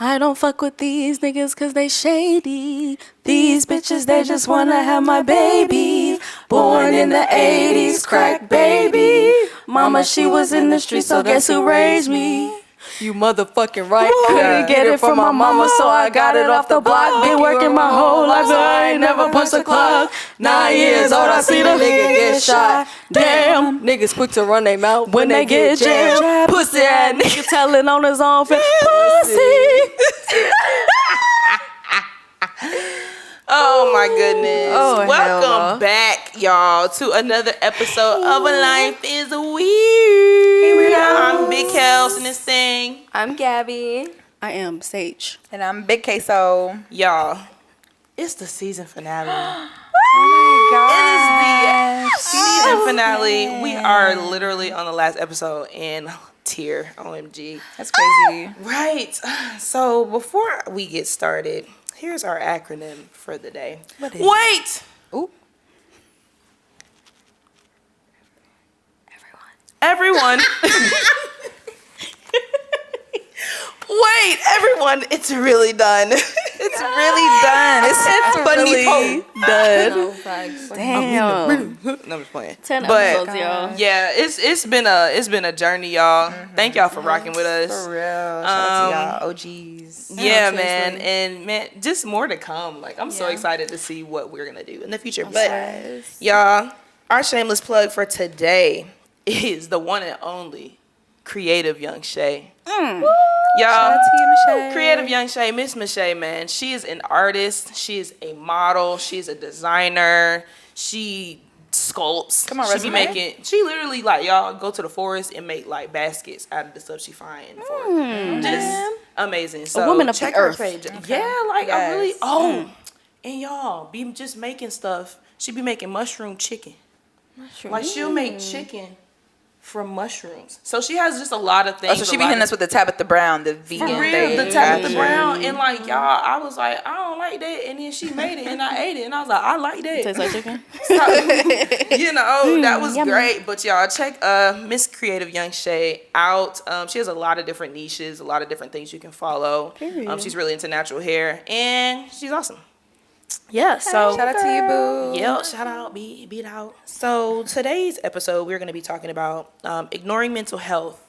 I don't fuck with these niggas cause they shady. These bitches, they just wanna have my baby. Born in the 80s, crack baby. Mama, she was in the streets, so guess who raised me? You motherfucking right. Couldn't get it from my mama, so I got it off the block. Been working my whole life, so I ain't never punched a clock. 9 years old, I see the nigga get shot. Damn, niggas quick to run their mouth when they get jammed. Pussy ass nigga telling on his own pussy. Oh my goodness. Oh, welcome back, y'all, to another episode of A Life is Weird. I'm Big Kels in this thing. I'm Gabby. I am Sage. And I'm Big Queso. Y'all, it's the season finale. Oh my It is the season finale. We are literally on the last episode and tear, OMG. That's crazy. Right. So before we get started, here's our acronym for the day. What is Wait! Ooh. Everyone. Wait, everyone, it's really done. It's really done. It's really funny. done. No, facts. Damn. No, I'm just playing. 10 But, episodes, y'all. Yeah, it's been a journey, y'all. Thank y'all for rocking with us. For real. Shout out to y'all OGs. Yeah, seriously. man, and man, just more to come. Like, I'm so excited to see what we're gonna do in the future. But y'all, our shameless plug for today is the one and only Creative Young Shay. Y'all, Shout out to you, Michelle. Creative Young Shay, Miss Michelle, man. She is an artist. She is a model. She is a designer. She sculpts. Come on, she be resume. she literally, like, y'all go to the forest and make like baskets out of the stuff she find in the forest. Just amazing. So woman of check the her earth. page. Yeah, like I really Yes. and y'all be just making stuff. She be making mushroom chicken. Like, she'll make chicken from mushrooms. So she has just a lot of things. Oh, so she be hitting us with the Tabitha Brown, the vegan for real, thing. the Tabitha Gotcha. Brown, and like, y'all, I was like, I don't like that, and then she made it, and I ate it, and I was like, I like that. Tastes like chicken. So, you know, that was great. But y'all, check Miss Creative Young Shay out. She has a lot of different niches, a lot of different things you can follow. She's really into natural hair, and she's awesome. Yeah, so Shout out to you, boo. yeah, shout out, beat out. So today's episode, we're going to be talking about ignoring mental health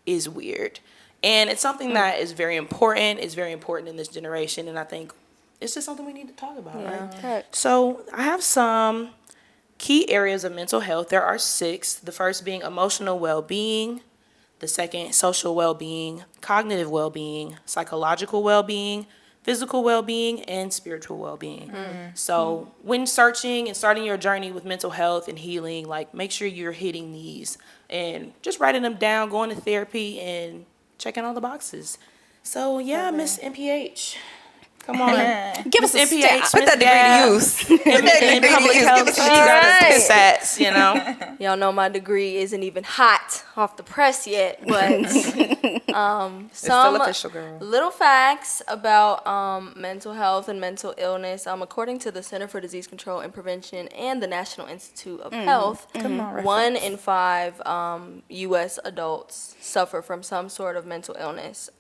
is weird. And it's something that is very important. It's very important in this generation. And I think it's just something we need to talk about, right? So I have some key areas of mental health. There are 6. The first being emotional well-being. The second, social well-being, cognitive well-being, psychological well-being, physical well-being, and spiritual well-being. So when searching and starting your journey with mental health and healing, like, make sure you're hitting these and just writing them down, going to therapy, and checking all the boxes. So yeah, Miss MPH. Come on. Give us a MPH. Put that degree to use. In public health, she got us stats, you know. Y'all know my degree isn't even hot off the press yet, but some still official, girl. little facts about mental health and mental illness. According to the Center for Disease Control and Prevention and the National Institute of Health, 1 in 5 U.S. adults suffer from some sort of mental illness.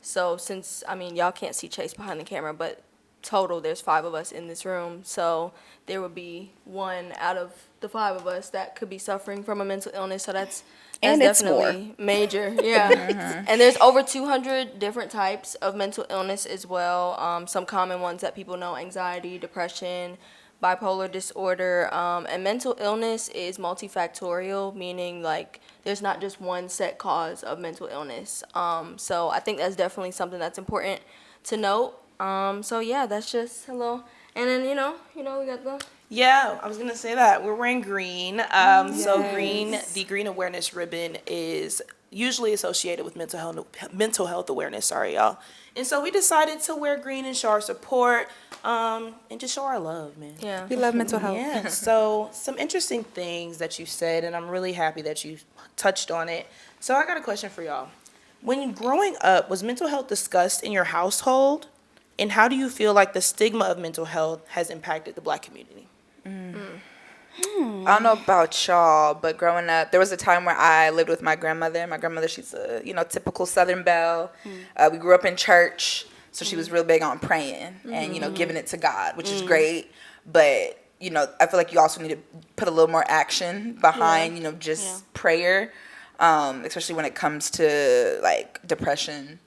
So since, y'all can't see Chase behind the camera, but total there's 5 of us in this room. So there would be 1 out of the 5 of us that could be suffering from a mental illness. So that's And it's definitely major. Yeah. And there's over 200 different types of mental illness as well. Some common ones that people know: anxiety, depression, bipolar disorder. And mental illness is multifactorial, meaning like there's not just one set cause of mental illness. So I think that's definitely something that's important to note. So yeah, that's just a little. And then we got the. Yeah, I was gonna say that we're wearing green. So the green awareness ribbon is usually associated with mental health awareness. Sorry, y'all. And so we decided to wear green and show our support, and just show our love, man. Yeah. We love mental health. Yeah. So some interesting things that you said, and I'm really happy that you touched on it. So I got a question for y'all. When growing up, was mental health discussed in your household? And how do you feel like the stigma of mental health has impacted the Black community? I don't know about y'all, but growing up, there was a time where I lived with my grandmother. My grandmother, she's a, typical Southern belle. We grew up in church, so she was real big on praying and, giving it to God, which is great. But, I feel like you also need to put a little more action behind, just prayer, especially when it comes to, like, depression.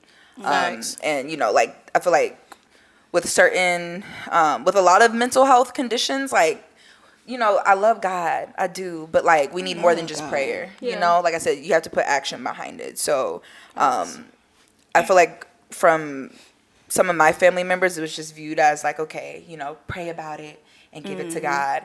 And, I feel like with certain, with a lot of mental health conditions, like, I love God, I do, but like we need more than just prayer. Like I said, you have to put action behind it. So, I feel like from some of my family members, it was just viewed as like, okay, pray about it and give it to God.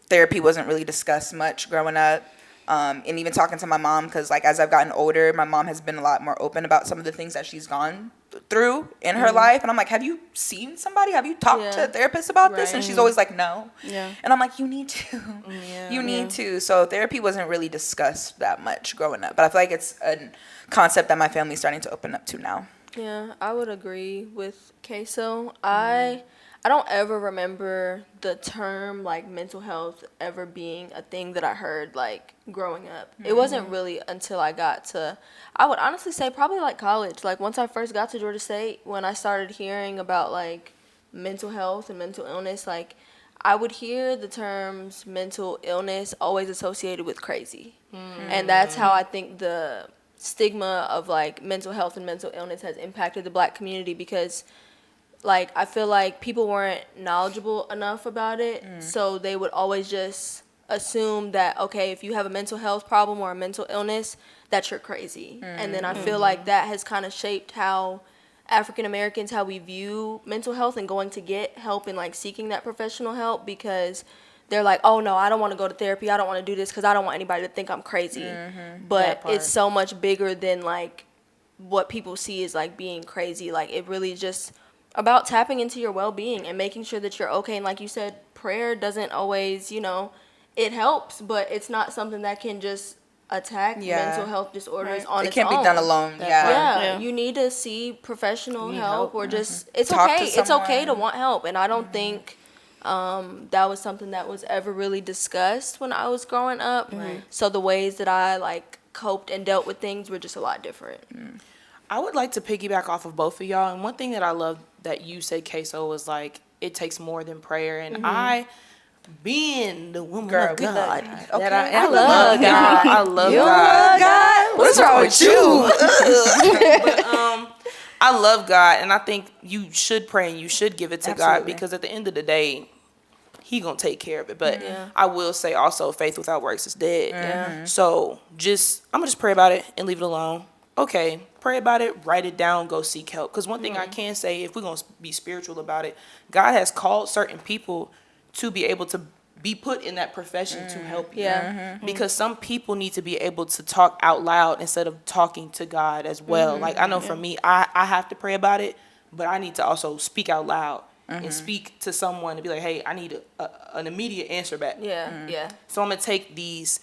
Therapy wasn't really discussed much growing up. And even talking to my mom, because like as I've gotten older, my mom has been a lot more open about some of the things that she's gone through in her life. And I'm like, have you seen somebody? Have you talked to a therapist about this? And she's always like, no. And I'm like, you need to. You need to. So therapy wasn't really discussed that much growing up. But I feel like it's a concept that my family's starting to open up to now. Yeah, I would agree with Queso. I don't ever remember the term like mental health ever being a thing that I heard like growing up. It wasn't really until I got to, I would honestly say probably like college. Like once I first got to Georgia State, when I started hearing about like mental health and mental illness, like I would hear the terms mental illness always associated with crazy. And that's how I think the stigma of like mental health and mental illness has impacted the Black community, because like I feel like people weren't knowledgeable enough about it, so they would always just assume that, okay, if you have a mental health problem or a mental illness, that you're crazy. And then I feel like that has kind of shaped how African Americans, how we view mental health and going to get help and like seeking that professional help, because they're like, oh no, I don't want to go to therapy, I don't want to do this because I don't want anybody to think I'm crazy. But it's so much bigger than like what people see as like being crazy. Like it really just about tapping into your well-being and making sure that you're okay. And like you said, prayer doesn't always, it helps, but it's not something that can just attack mental health disorders on its own. It can't be done alone. Yeah, you need to see professional help or just, it's Talk okay. to someone. It's okay to want help. And I don't think that was something that was ever really discussed when I was growing up. So the ways that I like coped and dealt with things were just a lot different. I would like to piggyback off of both of y'all. And one thing that I love that you said, Queso, was like, it takes more than prayer. And I, being the woman of God, that I love God. I love God. What's wrong with you? But, I love God, and I think you should pray and you should give it to God, because at the end of the day, He gonna take care of it. But I will say also, faith without works is dead. So I'm gonna just pray about it and leave it alone. Okay, pray about it, write it down, go seek help. Because one thing I can say, if we're going to be spiritual about it, God has called certain people to be able to be put in that profession to help you. Because some people need to be able to talk out loud instead of talking to God as well. Like, I know for me, I have to pray about it, but I need to also speak out loud and speak to someone and be like, hey, I need an immediate answer back. So I'm going to take these,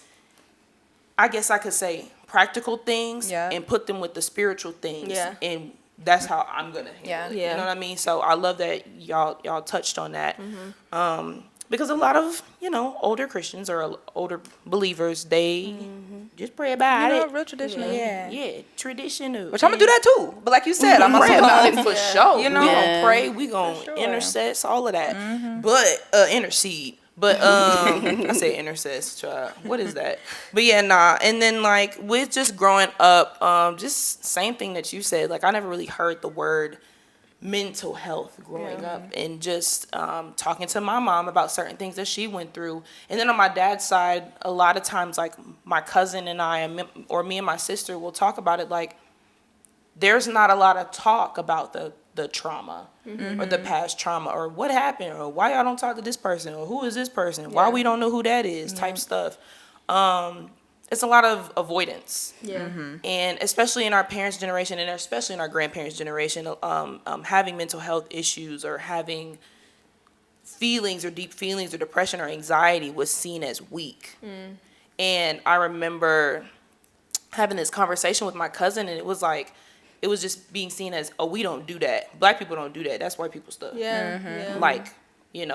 I guess I could say, practical things and put them with the spiritual things, and that's how I'm gonna handle it. You know what I mean? So I love that y'all touched on that, because a lot of older Christians or older believers, they just pray about it. Real traditional. Traditional. Which I'm gonna do that too. But like you said, I'm gonna pray about it for for sure. You know, we gonna pray, we gonna intercess, all of that. But intercede. But I say intercess, child. What is that? But yeah, and then like with just growing up, just same thing that you said. Like I never really heard the word mental health growing up, and just talking to my mom about certain things that she went through. And then on my dad's side, a lot of times like my cousin and I, or me and my sister will talk about it. Like there's not a lot of talk about the trauma or the past trauma, or what happened, or why y'all don't talk to this person, or who is this person, why we don't know who that is, type stuff. It's a lot of avoidance. And especially in our parents' generation, and especially in our grandparents' generation, having mental health issues or having feelings or deep feelings or depression or anxiety was seen as weak. And I remember having this conversation with my cousin, and it was like, it was just being seen as, oh, we don't do that. Black people don't do that. That's white people stuff. Like,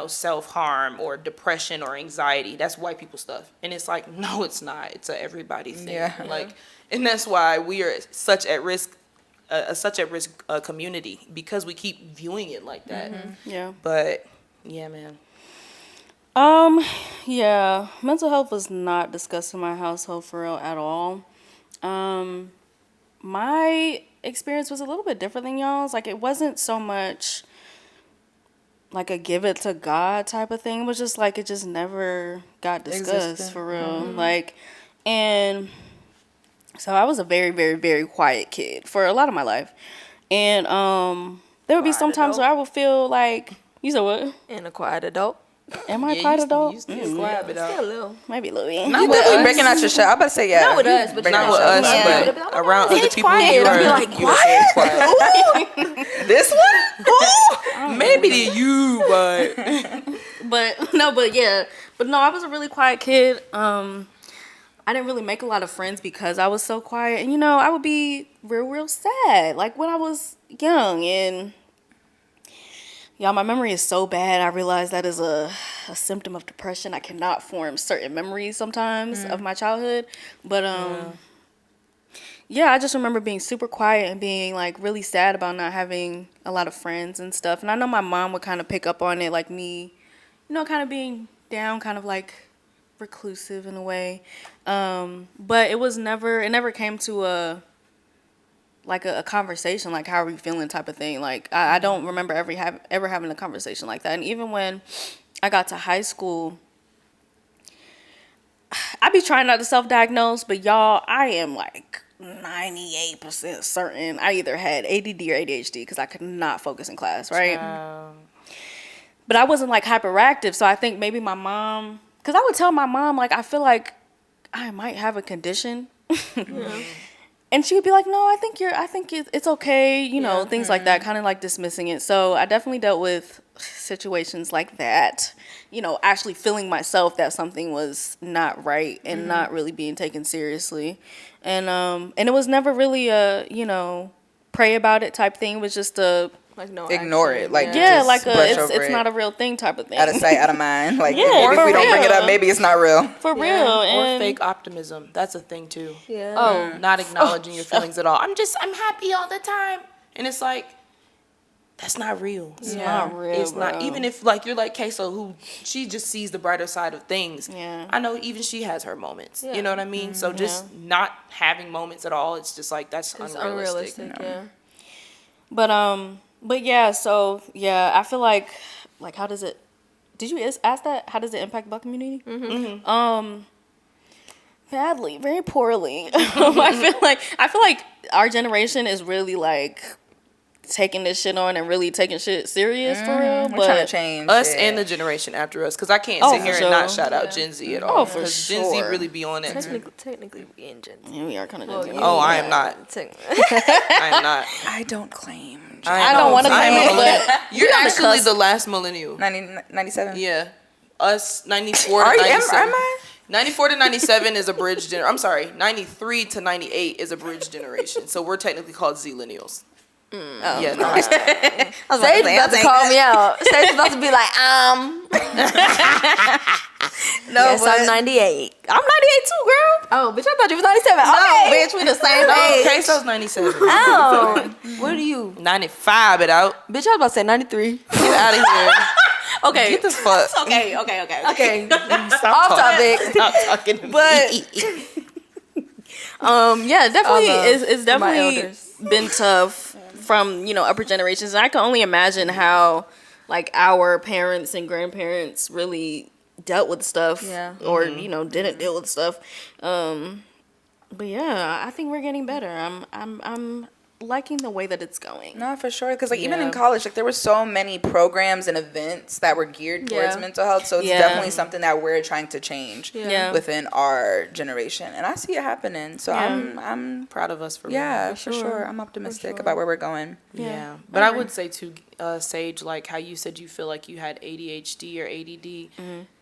self-harm or depression or anxiety. That's white people stuff. And it's like, no, it's not. It's a everybody thing. Yeah. Like, and that's why we are such at risk community, because we keep viewing it like that. Yeah. But yeah, man. Yeah, mental health was not discussed in my household for real at all. My experience was a little bit different than y'all's. Like, it wasn't so much like a give it to God type of thing. It was just like, it just never got discussed for real. Like, and so I was a very, very, very quiet kid for a lot of my life. And there would be some times where I would feel like, you said what? And a quiet adult. Am I quiet adult? You still quiet, but Still a little. Maybe a little bit. You definitely breaking out your shell. I'm about to say, yeah. Not with us, but breaking not out with your us, shell. but Yeah. around other people. quiet. You I'd be are- like, you are quiet. This one? Who? Maybe to you, but But no, I was a really quiet kid. I didn't really make a lot of friends because I was so quiet. And I would be real sad. Like when I was young, and y'all, my memory is so bad. I realize that is a symptom of depression. I cannot form certain memories sometimes of my childhood. But yeah, I just remember being super quiet and being like really sad about not having a lot of friends and stuff. And I know my mom would kind of pick up on it, like me, kind of being down, kind of like reclusive in a way. But it never came to a conversation, like, how are we feeling type of thing. Like, I don't remember ever having a conversation like that. And even when I got to high school, I be trying not to self-diagnose, but y'all, I am like 98% certain I either had ADD or ADHD because I could not focus in class, right? But I wasn't like hyperactive, so I think maybe my mom, because I would tell my mom, like, I feel like I might have a condition. And she would be like, no, I think it's okay, things like that, kind of like dismissing it. So I definitely dealt with situations like that, actually feeling myself that something was not right and not really being taken seriously. And it was never really a, pray about it type thing. It was just a, Like, no Ignore action. it. Like, yeah, just like brush it's over it. not a real thing type of thing. Out of sight, out of mind. Like, Yeah, if for we don't bring it real. up, maybe it's not real. For real. or And fake optimism. That's a thing too. Yeah. Oh, Not acknowledging your feelings at all. I'm happy all the time, and it's like, that's not real. it's not real. It's not, bro. even if like you're like Queso, who she just sees the brighter side of things. Yeah. I know even she has her moments. Yeah. You know what I mean? So just not having moments at all, it's just like that's It's unrealistic. unrealistic, yeah. But yeah, so yeah, I feel like how does it? Did you ask that? How does it impact the Black community? Badly, very poorly. I feel like our generation is really like taking this shit on and really taking shit serious for real. We're But trying to change Us it. and the generation after us, because I can't Oh, sit for here sure. and not shout out Gen Z at all. Oh, for Because Gen Z sure. really be on it. Technically, we in Gen Z. yeah, we are kind of. Oh, I am not. I am not. I don't claim. I don't want to I am claim a it, millennial. but You're on the actually cusp. the last millennial. 97? Yeah. Us, 94 to Are you, 97. am I? 94 to 97 is a bridge generation. I'm sorry, 93 to 98 is a bridge generation. So we're technically called Zillennials. Yeah, no, I- Sage say, about to I call think me out. Sage about to be like, No, yes, but I'm 98. I'm 98 too, girl. Oh, bitch, I thought you was 97. No, Okay. bitch, we the same no, age. Queso's 97. Oh, what are you? 95 it out. Bitch, I was about to say 93. Get out of here. Okay. Get the fuck. Okay. Okay. Stop Off talking. topic. Stop talking to But- me. Yeah, definitely. love It's my definitely elders. been tough from upper generations. And I can only imagine how like our parents and grandparents really dealt with stuff, Yeah. or didn't deal with stuff. But yeah, I think we're getting better. I'm liking the way that it's going. No, for sure. Because even Yeah. in college, there were so many programs and events that were geared towards Yeah. mental health. So it's Yeah. definitely something that we're trying to change Yeah. within our generation, and I see it happening. So Yeah. I'm Proud of us for yeah, real. for sure. I'm optimistic about where we're going. Yeah. But I would say too, Sage, like how you said you feel like you had ADHD or ADD.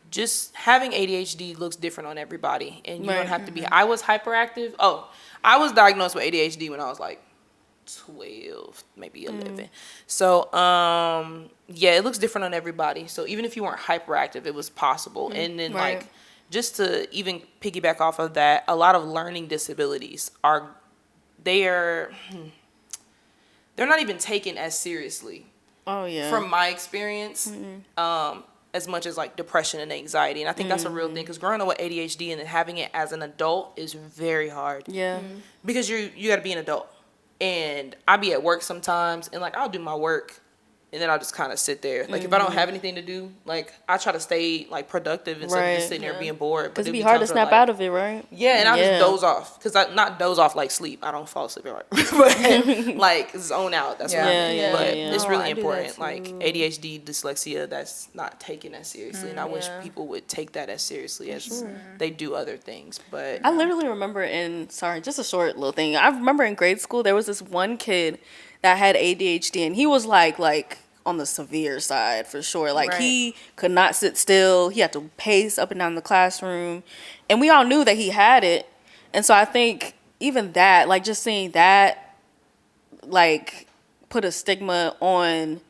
Just having ADHD looks different on everybody, and you don't Right. have to be. I was hyperactive. Oh, I was diagnosed with ADHD when I was like 12, maybe 11. So, yeah, it looks different on everybody. So even if you weren't hyperactive, it was possible. And then, Right. like, just to even piggyback off of that, a lot of learning disabilities they're not even taken as seriously. Oh yeah. From my experience, as much as like depression and anxiety. And I think that's a real thing, because growing up with ADHD and then having it as an adult is very hard. Yeah. Because you got to be an adult. And I be at work sometimes, and like I'll do my work, and then I'll just kind of sit there. Like if I don't have anything to do, like I try to stay like productive instead of just sitting there being bored. Because it'd it'd be hard to times where, snap like, out of it, right? Yeah, and I just doze off. Because not doze off like sleep. I don't fall asleep right. But like zone out. That's what I mean. Yeah, But yeah. it's Oh, really I do that important. Like too. ADHD, dyslexia, that's not taken as seriously. And I wish people would take that as seriously as they do other things. But I literally remember just a short little thing. I remember in grade school, there was this one kid that had ADHD, and he was like on the severe side for sure. Like he could not sit still. He had to pace up and down the classroom, and we all knew that he had it. And so I think even that, like just seeing that, like put a stigma on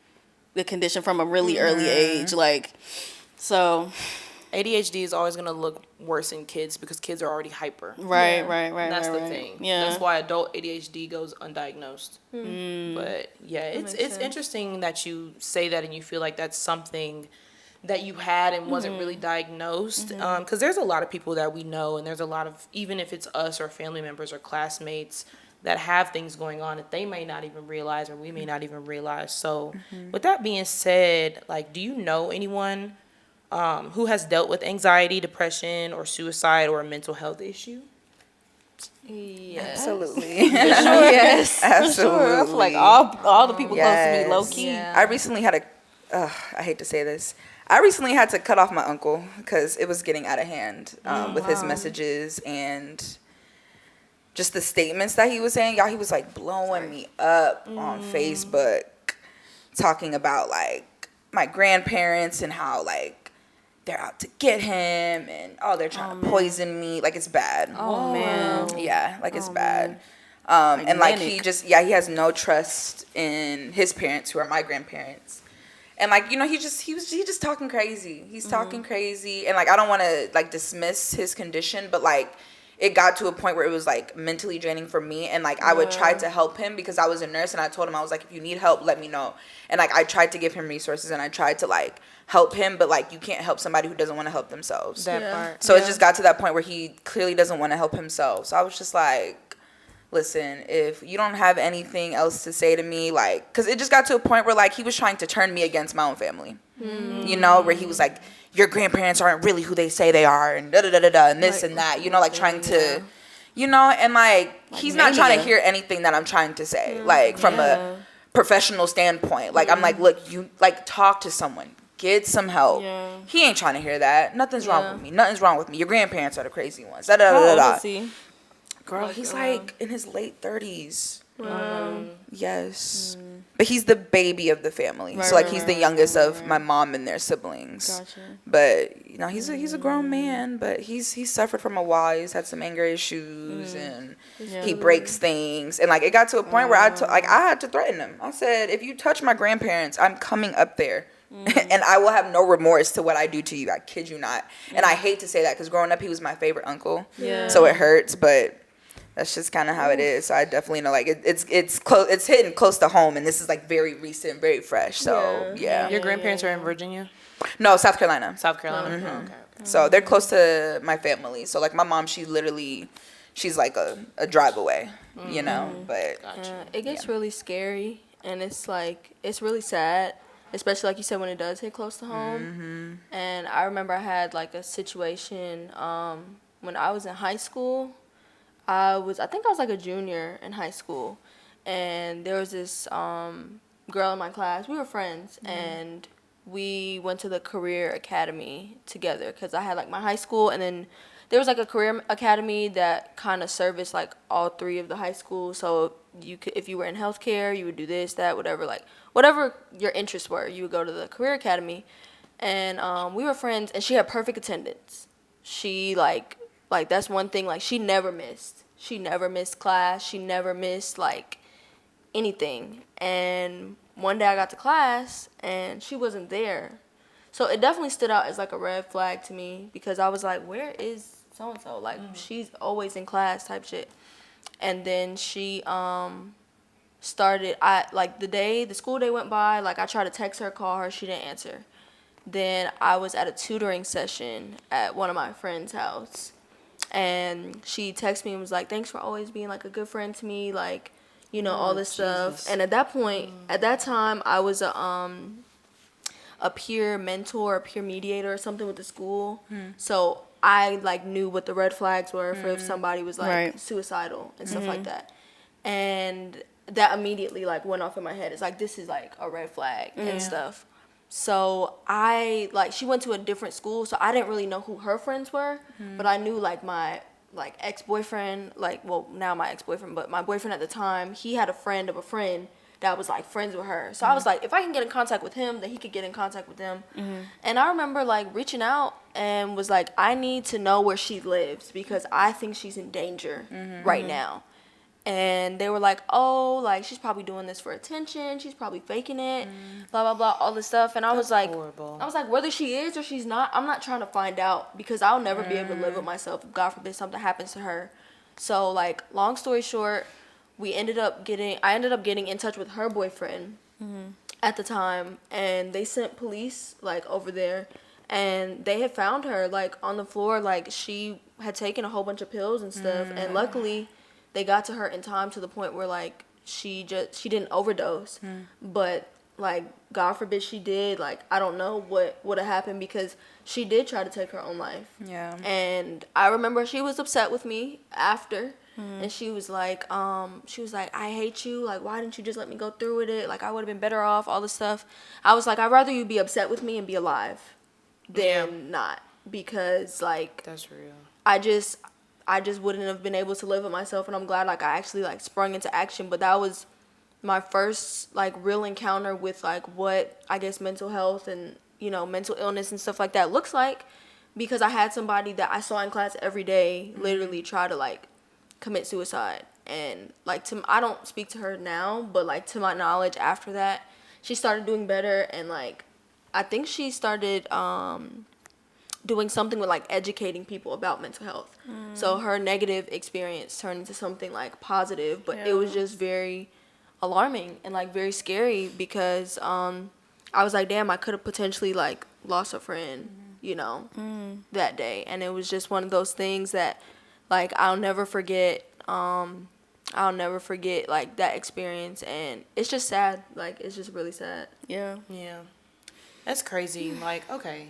the condition from a really early age. Like, so ADHD is always going to look worse in kids because kids are already hyper. right. And that's the right. thing. Yeah. That's why adult ADHD goes undiagnosed. But yeah, it's interesting that you say that and you feel like that's something that you had and wasn't really diagnosed. Because there's a lot of people that we know, and there's a lot of, even if it's us or family members or classmates, that have things going on that they may not even realize or we may not even realize. So with that being said, like, do you know anyone who has dealt with anxiety, depression, or suicide, or a mental health issue? Yes. Absolutely. Yes, Absolutely. For sure. I feel like all the people close to me, low key. Yeah. I recently had I hate to say this. I recently had to cut off my uncle because it was getting out of hand with his messages and just the statements that he was saying. Y'all, he was like blowing me up on Facebook, talking about like my grandparents and how like they're out to get him and they're trying to poison me. Like it's bad. Oh man. Yeah, like it's bad. Like And like manic. he has no trust in his parents, who are my grandparents. And like, he just talking crazy. He's talking crazy. And like I don't want to like dismiss his condition, but like it got to a point where it was like mentally draining for me. And like I would try to help him because I was a nurse, and I told him, I was like, if you need help, let me know. And like I tried to give him resources and I tried to like help him, but like you can't help somebody who doesn't want to help themselves. That part. So it just got to that point where he clearly doesn't want to help himself. So I was just like, listen, if you don't have anything else to say to me, like, because it just got to a point where like he was trying to turn me against my own family. Where he was like, your grandparents aren't really who they say they are, and da-da-da-da-da, and this and that, like trying to, and like he's not trying to hear anything that I'm trying to say, like from a professional standpoint. Like I'm like, look, you like talk to someone, get some help. He ain't trying to hear that. Nothing's wrong with me. Nothing's wrong with me. Your grandparents are the crazy ones. How old Da-da-da-da-da. is he? Girl, he's like in his late 30s. Yes. But he's the baby of the family. So like he's the youngest of my mom and their siblings. Gotcha. But he's a grown man, but he's suffered from a while. He's had some anger issues and he breaks things. And like it got to a point where I had to threaten him. I said, if you touch my grandparents, I'm coming up there. And I will have no remorse to what I do to you. I kid you not. And I hate to say that because growing up he was my favorite uncle. So it hurts, but that's just kind of how it is. So I definitely know, like, it's close. It's hitting close to home, and this is like very recent, very fresh. So yeah. Your grandparents are in Virginia? No, South Carolina. South Carolina. Okay. So they're close to my family. So like my mom, she's like a drive away, But It gets really scary, and it's like it's really sad, especially like you said when it does hit close to home. And I remember I had like a situation when I was in high school. I think I was like a junior in high school, and there was this girl in my class. We were friends, and we went to the career academy together because I had like my high school, and then there was like a career academy that kind of serviced like all three of the high schools. So if you were in healthcare, you would do this, that, whatever your interests were, you would go to the career academy. And we were friends, and she had perfect attendance. She like that's one thing, like she never missed class. She never missed like anything. And one day I got to class and she wasn't there. So it definitely stood out as like a red flag to me because I was like, where is so and so? Like she's always in class type shit. And then she started, the school day went by, like I tried to text her, call her, she didn't answer. Then I was at a tutoring session at one of my friend's house, and she texted me and was like, thanks for always being like a good friend to me, like, you know, all this stuff. And at that point, at that time, I was a peer mentor, a peer mediator or something with the school. So I like knew what the red flags were for if somebody was like Right. suicidal and stuff like that. And that immediately like went off in my head. It's like, this is like a red flag and stuff. So she went to a different school, so I didn't really know who her friends were, but I knew like my like ex-boyfriend, now my ex-boyfriend, but my boyfriend at the time, he had a friend of a friend that was like friends with her. So I was like, if I can get in contact with him, then he could get in contact with them. And I remember like reaching out and was like, I need to know where she lives because I think she's in danger right now. And they were like, oh, like, she's probably doing this for attention. She's probably faking it, blah, blah, blah, all this stuff. And I was like, whether she is or she's not, I'm not trying to find out because I'll never be able to live with myself if, God forbid, something happens to her. So, like, long story short, I ended up getting in touch with her boyfriend at the time. And they sent police, like, over there. And they had found her, like, on the floor. Like, she had taken a whole bunch of pills and stuff. And luckily they got to her in time to the point where like she didn't overdose, but like God forbid she did, like I don't know what would have happened because she did try to take her own life. Yeah. And I remember she was upset with me after, and she was like, I hate you. Like, why didn't you just let me go through with it? Like, I would have been better off. All this stuff. I was like, I'd rather you be upset with me and be alive than not, because like That's real. I just wouldn't have been able to live with myself, and I'm glad like I actually like sprung into action. But that was my first like real encounter with like what I guess mental health and, you know, mental illness and stuff like that looks like, because I had somebody that I saw in class every day literally try to like commit suicide. And like I don't speak to her now, but like to my knowledge after that she started doing better, and like I think she started doing something with like educating people about mental health. So her negative experience turned into something like positive, but it was just very alarming and like very scary because I was like, damn, I could have potentially like lost a friend, you know, that day. And it was just one of those things that like I'll never forget like that experience, and it's just sad. Like it's just really sad. Yeah. That's crazy. Like, okay.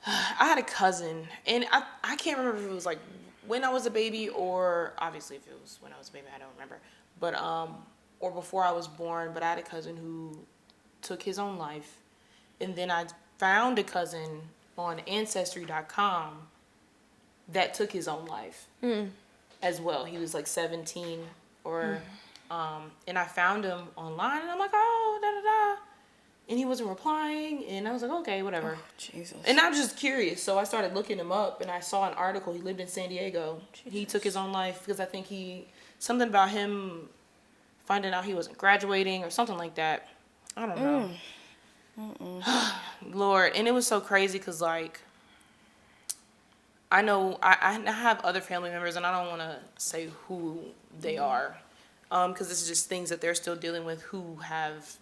I had a cousin, and I can't remember if it was like when I was a baby, or obviously if it was when I was a baby, I don't remember. But or before I was born. But I had a cousin who took his own life, and then I found a cousin on Ancestry.com that took his own life as well. He was like 17, or and I found him online, and I'm like, oh, da da da. And he wasn't replying, and I was like, okay, whatever. Oh, Jesus. And I'm just curious, so I started looking him up, and I saw an article. He lived in San Diego. Jesus. He took his own life because I think something about him finding out he wasn't graduating or something like that. I don't know. Lord, and it was so crazy because, like, I know I have other family members, and I don't want to say who they are because this is just things that they're still dealing with, who have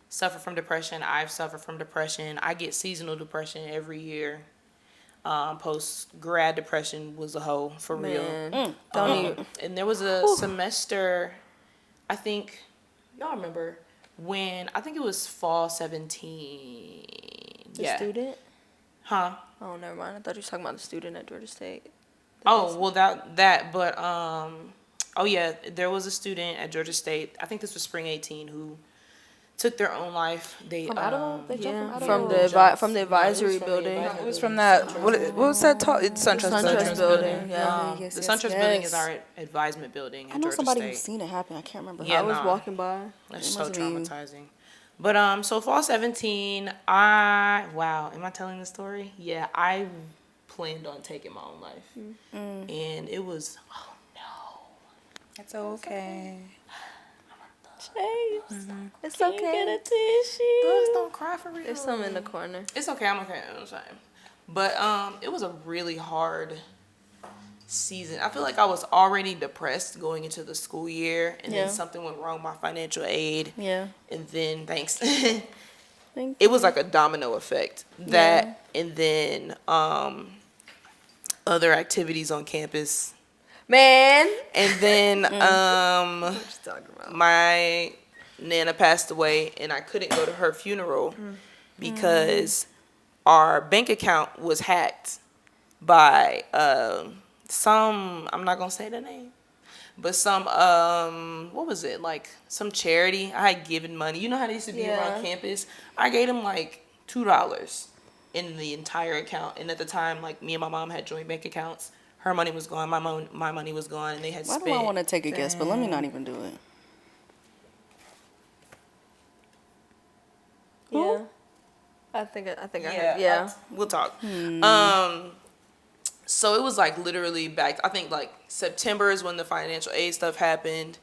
suffer from depression. I've suffered from depression. I get seasonal depression every year. Post-grad depression was a hoe, for real. Don't even. And there was a semester, I think, y'all remember, when, I think it was fall 17. The student? Huh? Oh, never mind. I thought you were talking about the student at Georgia State. There was a student at Georgia State, I think this was spring 18, who took their own life. They From Idaho? They jumped from from the advisory building. It was from that. What was that? It's SunTrust building. Yeah. The SunTrust building is our advisement building. I know somebody who's seen it happen. I can't remember. Yeah, I was walking by. That's so traumatizing. But so fall 17, am I telling the story? Yeah, I planned on taking my own life, and it was, oh no, It's okay. Chase, it's Can you okay. get a tissue? Girls don't cry for real. There's some in the corner. It's okay. I'm okay. I'm fine. But it was a really hard season. I feel like I was already depressed going into the school year, and Yeah. then something went wrong with my financial aid. Yeah. And then thanks. Thank It was like a domino effect. That and then other activities on campus. Man. And then What you talking about? my Nana passed away, and I couldn't go to her funeral because our bank account was hacked by some, I'm not gonna say the name, but some what was it, like some charity. I had given money. You know how they used to be around campus? I gave them like $2 in the entire account, and at the time, like, me and my mom had joint bank accounts. Her money was gone, my money was gone, and they had Why spent. do I want to take a guess? But let me not even do it. Yeah. I think I heard. Yeah. We'll talk. So it was like literally back, I think like September is when the financial aid stuff happened.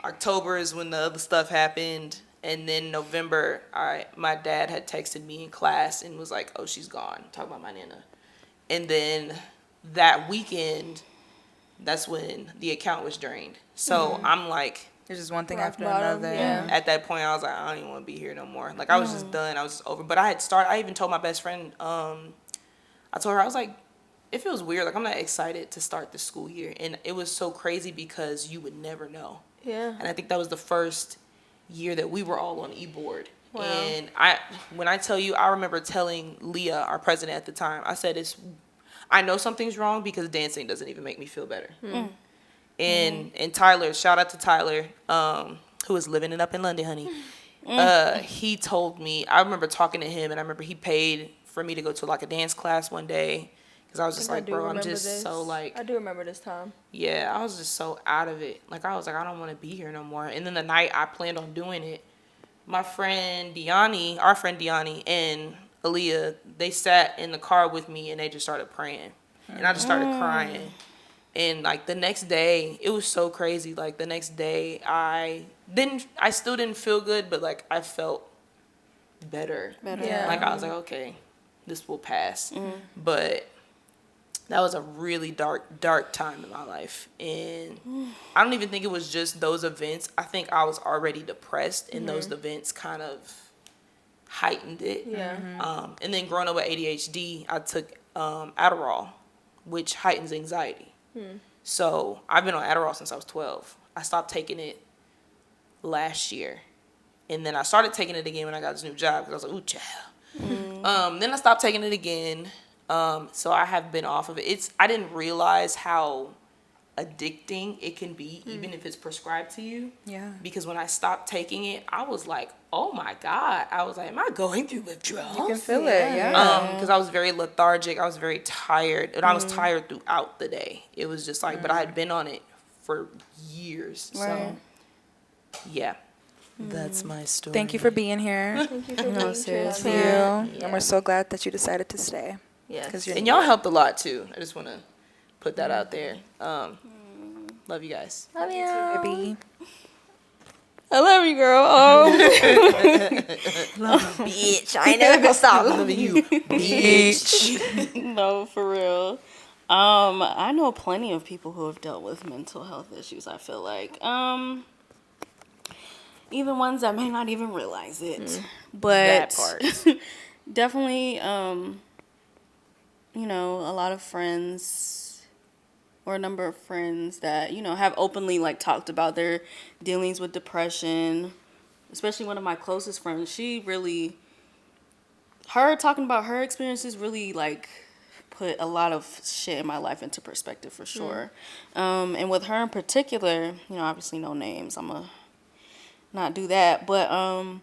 October is when the other stuff happened. And then November, my dad had texted me in class and was like, oh, she's gone. Talk about my Nana. And then that weekend, that's when the account was drained. So I'm like, There's just one thing Rock after bottom, another. yeah. at that point, I was like, I don't even want to be here no more. Like, I was just done. I was just over. But I even told my best friend, I told her, I was like, it feels weird. Like, I'm not excited to start the school year. And it was so crazy because you would never know. Yeah. And I think that was the first year that we were all on e-board. Wow. And when I tell you, I remember telling Leah, our president at the time, I said, I know something's wrong because dancing doesn't even make me feel better. And Tyler, shout out to Tyler, who is living it up in London, honey. He told me, I remember talking to him, and I remember he paid for me to go to like a dance class one day. Because I was just like, bro, I'm just so like, I do remember this time. yeah, I was just so out of it. Like, I was like, I don't want to be here no more. And then the night I planned on doing it, my friend Deani, our friend Deani, and Aaliyah, they sat in the car with me and they just started praying. And I just started crying. And like the next day, it was so crazy. Like the next day, I still didn't feel good, but like I felt better. Yeah. Like I was like, okay, this will pass. But that was a really dark time in my life. And I don't even think it was just those events. I think I was already depressed, and those events kind of heightened it. Yeah. And then growing up with ADHD, I took Adderall, which heightens anxiety. So I've been on Adderall since I was 12. I stopped taking it last year. And then I started taking it again when I got this new job because I was like, ooh, child. Then I stopped taking it again. So I have been off of it. I didn't realize how addicting it can be, even if it's prescribed to you. Yeah. Because when I stopped taking it, I was like, oh my God. I was like, am I going through withdrawals? You can feel it, yeah. Because I was very lethargic. I was very tired. And I was tired throughout the day. It was just like, but I had been on it for years. Right. So, yeah. That's my story. Thank you for being here. Thank you for being seriously. transparent. And we're so glad that you decided to stay. Yes. 'Cause you're And y'all helped a lot too. I just want to put that out there. Love you guys. Love you. Baby. I love you, girl. Bitch, I ain't never gonna stop. Love you, bitch. No, for real. I know plenty of people who have dealt with mental health issues, I feel like. Even ones that may not even realize it. But That part. definitely, you know, a lot of friends or a number of friends that, you know, have openly like talked about their dealings with depression. Especially one of my closest friends, her talking about her experiences really like put a lot of shit in my life into perspective for sure. And with her in particular, you know, obviously no names, I'm gonna not do that, but I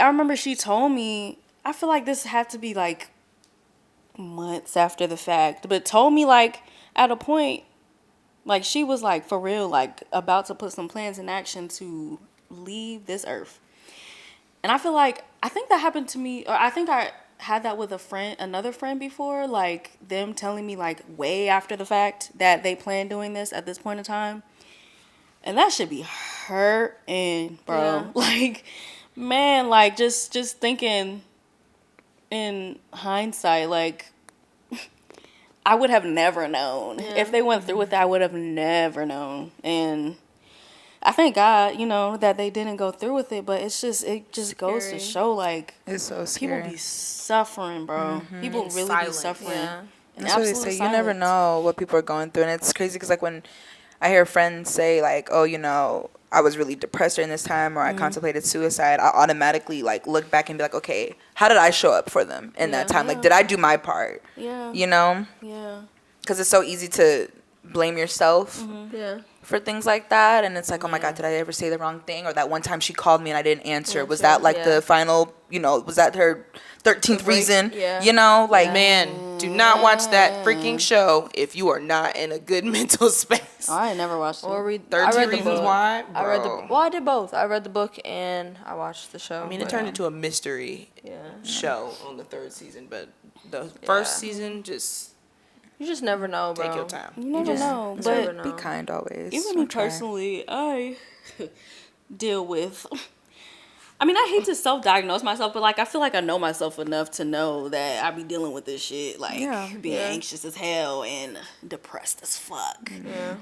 remember she told me, I feel like this had to be like months after the fact, but told me like at a point, like she was like for real, like about to put some plans in action to leave this earth. And I feel like, I think that happened to me, or I think I had that with another friend before, like them telling me like way after the fact that they planned doing this at this point in time. And that should be hurting, bro. Yeah. Like, man, like, just thinking in hindsight, like, I would have never known. Yeah. If they went through with that, I would have never known. And I thank God, you know, that they didn't go through with it, but it just goes to Scary. show, like, It's so people scary. be suffering, bro. People And really silent. be suffering. Yeah. And that's what they Absolute say. You never silence. know what people are going through, and it's crazy because like when I hear friends say like, "Oh, you know, I was really depressed during this time," or "I contemplated suicide," I automatically like look back and be like, "Okay, how did I show up for them in that time? Like, did I do my part?" Yeah. You know, Yeah. because it's so easy to blame yourself Yeah. for things like that, and it's like, "Oh my God, did I ever say the wrong thing?" Or that one time she called me and I didn't answer. Was that like Yeah. the final? You know, was that her 13th reason? Yeah. You know, like Man, do not watch that freaking show if you are not in a good mental space. I ain't never watched it. Or read. 13 I read the Reasons book. Why? I read the. Bro. Well, I did both. I read the book and I watched the show. I mean, it but, turned into a mystery Yeah. show on the 3rd season, but the first Yeah. season, just You just never know, bro. take your time. You never know. You But never know. be kind always. even me Okay. personally, I deal with. I mean, I hate to self-diagnose myself, but like I feel like I know myself enough to know that I be dealing with this shit, like being Yeah. anxious as hell and depressed as fuck.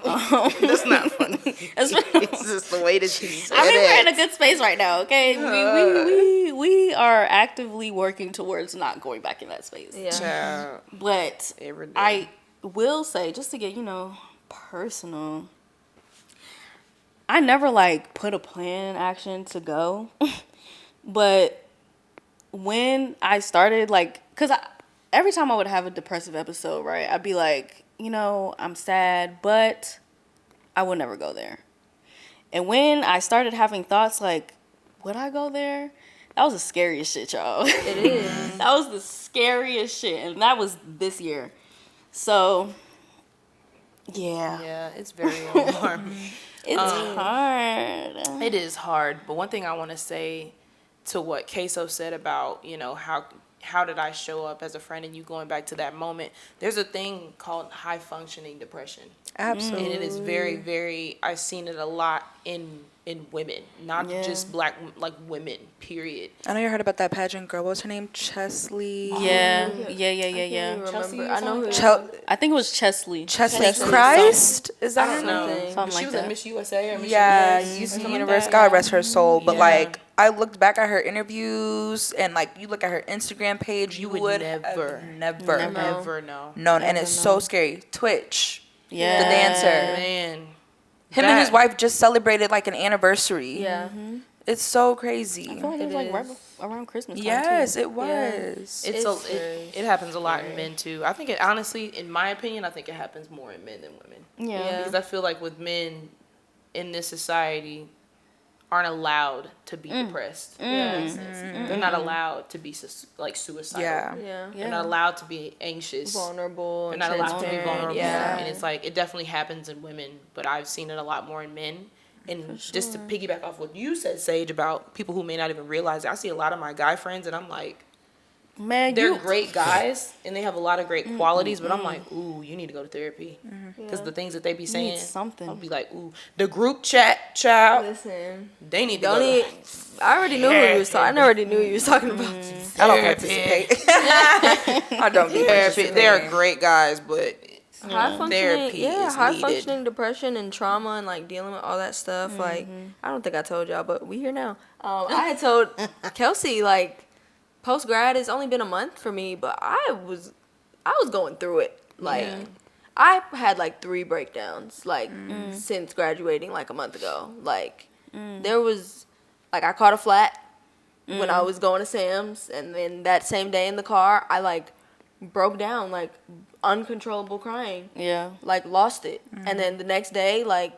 That's not funny. It's just the way that she said I mean, we're in it. a good space right now, okay? We are actively working towards not going back in that space. Yeah. Child, But every day. I will say, just to get, you know, personal, I never like put a plan in action to go. But when I started, like, because every time I would have a depressive episode, right, I'd be like, you know, I'm sad, but I would never go there. And when I started having thoughts like, would I go there? That was the scariest shit, y'all. It is. That was the scariest shit. And that was this year. So, yeah. Yeah, it's very alarming. It's hard. It is hard, but one thing I want to say to what Queso said about, you know, how did I show up as a friend, and you going back to that moment, there's a thing called high functioning depression. Absolutely. And it is very, very, I've seen it a lot in women, not Yeah. just black, like women, period. I know you heard about that pageant girl. What was her name? Chesley. Yeah. I Yeah. can't Chelsea remember. or I know who. Chel- I think it was Chesley. Chesley Chesley Christ? Is that I her don't name? know. Something She like was that. at Miss USA or Miss Yeah, US or UC something like Universe. that. God rest her soul. But Yeah. like, I looked back at her interviews and like, you look at her Instagram page, you would would never, never Never know. known. And Never it's so know. scary. Twitch. Yeah. The dancer. Man. Him and his wife just celebrated like an anniversary. Yeah. It's so crazy. I feel like it was like right is. around Christmas time, Yes, too. it was. It happens a lot in men too. I think it honestly, in my opinion, I think it happens more in men than women. Yeah. Because I feel like with men in this society aren't allowed to be depressed. They're not allowed to be like suicidal. Yeah. Yeah. They're not allowed to be anxious. Vulnerable. They're and not allowed to be transparent. vulnerable. Yeah. And it's like it definitely happens in women, but I've seen it a lot more in men. And just to piggyback off what you said, Sage, about people who may not even realize it, I see a lot of my guy friends and I'm like, Man, they're you great guys and they have a lot of great qualities, but I'm like, ooh, you need to go to therapy. Because the things that they be saying, something. I'll be like, ooh, the group chat, child, Listen. they need to Don't go need. to I already knew who you was talking. I already knew who you was talking about. I don't participate. I don't be therapy. participating. They're great guys, but High functioning, therapy yeah, is high needed. functioning depression and trauma and like dealing with all that stuff. Like, I don't think I told y'all, but we here now. I had told Kelsey like, post grad it's only been a month for me, but I was going through it. Like, I had like 3 breakdowns like since graduating like a month ago. Like, there was like I caught a flat when I was going to Sam's, and then that same day in the car I like broke down, like uncontrollable crying. Yeah. Like lost it. And then the next day, like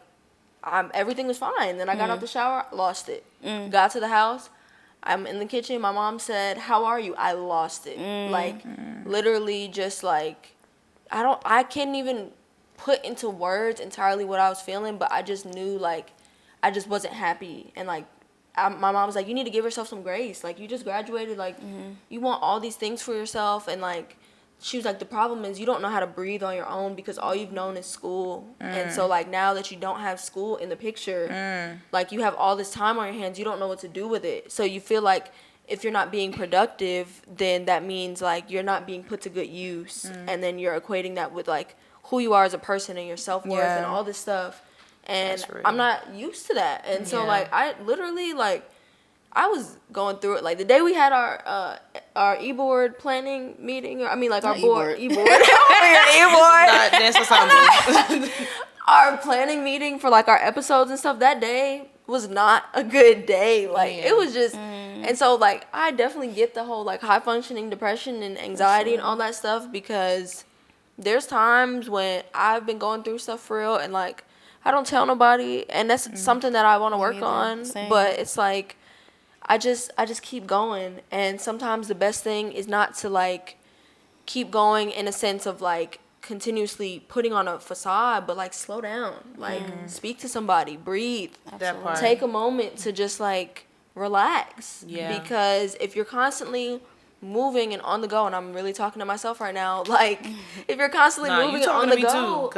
everything was fine. Then I got out the shower, lost it. Got to the house, I'm in the kitchen. My mom said, "How are you?" I lost it. Like literally just like I can't even put into words entirely what I was feeling, but I just knew like I just wasn't happy. And like my mom was like, "You need to give yourself some grace. Like you just graduated, like you want all these things for yourself." And like she was like, the problem is you don't know how to breathe on your own because all you've known is school. And so, like, now that you don't have school in the picture, like, you have all this time on your hands, you don't know what to do with it. So you feel like if you're not being productive, then that means, like, you're not being put to good use. And then you're equating that with, like, who you are as a person and your self-worth and all this stuff. And I'm not used to that. And so, like, I literally, like, I was going through it. Like, the day we had our e-board planning meeting, our board. E-board. Our planning meeting for, like, our episodes and stuff, that day was not a good day. Like, it was just, and so, like, I definitely get the whole, like, high-functioning depression and anxiety and all that stuff, because there's times when I've been going through stuff for real, and, like, I don't tell nobody, and that's something that I want to work on, but it's, like, I just keep going. And sometimes the best thing is not to, like, keep going in a sense of, like, continuously putting on a facade, but, like, slow down. Like, speak to somebody, breathe. That part. Take a moment to just, like, relax. Yeah. Because if you're constantly moving and on the go, and I'm really talking to myself right now, like, if you're constantly moving and on the go,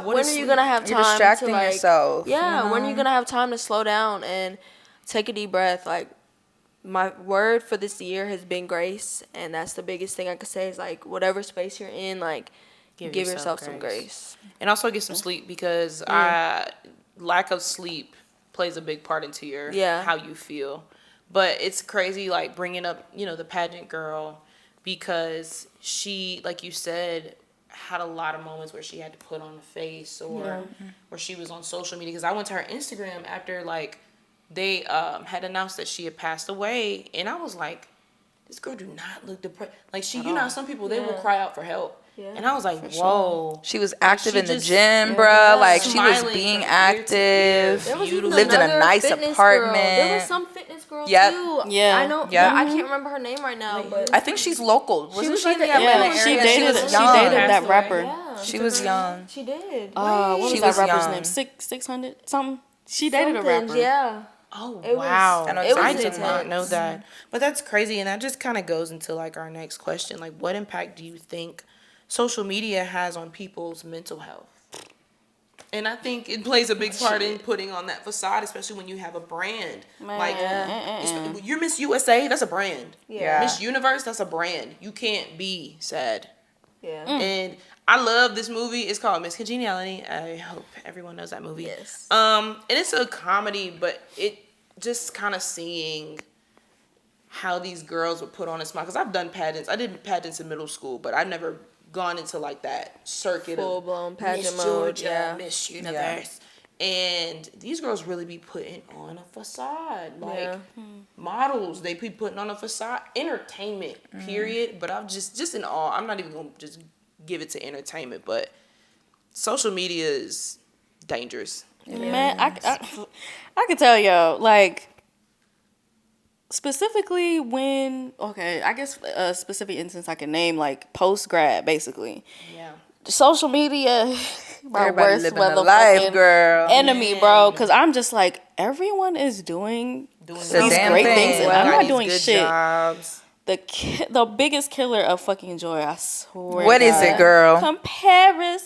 when are you gonna have time? You're distracting to, like, yourself. Yeah, when are you gonna have time to slow down and take a deep breath? Like, my word for this year has been grace, and that's the biggest thing I could say is, like, whatever space you're in, like, give yourself some grace. And also get some sleep, because lack of sleep plays a big part into your how you feel. But it's crazy, like, bringing up, you know, the pageant girl, because she, like you said, had a lot of moments where she had to put on a face, or where she was on social media. Because I went to her Instagram after, like, they had announced that she had passed away, and I was like, this girl do not look depressed. Like, she, you know, some people, they will cry out for help. Yeah. And I was like, whoa. She was active in the gym, bruh. Like, she was being active. Lived in a nice apartment. Girl. There was some fitness girl, too. Yeah. I know. Yeah. I can't remember her name right now, but I think she's local. Wasn't she like in the Atlanta area? She dated that rapper. Yeah, she was young. She did. What was that rapper's name? 600 something? She dated a rapper. Yeah. Oh, wow. I did intense. not know that. But that's crazy, and that just kind of goes into, like, our next question. Like, what impact do you think social media has on people's mental health? And I think it plays a big part in putting on that facade, especially when you have a brand. Man. Like, you're Miss USA, that's a brand. Yeah. Miss Universe, that's a brand. You can't be sad. Yeah. And I love this movie. It's called Miss Congeniality. I hope everyone knows that movie. Yes. And it's a comedy, but it just kind of seeing how these girls would put on a smile. Because I've done pageants. I did pageants in middle school, but I've never gone into, like, that circuit full-blown pageant Miss mode. Georgia, Miss Universe. And these girls really be putting on a facade. Like, models, they be putting on a facade. Entertainment, period. But I'm just in awe. I'm not even going to just give it to entertainment, but social media is dangerous. Man, I can tell y'all, like, specifically when, I guess a specific instance I can name, like, post-grad, basically. Yeah. Social media, my Everybody worst living a life, girl. enemy, bro, because I'm just like, everyone is doing these great things, and I'm not doing shit. Jobs. The biggest killer of fucking joy, I swear. What is it, girl? Comparison.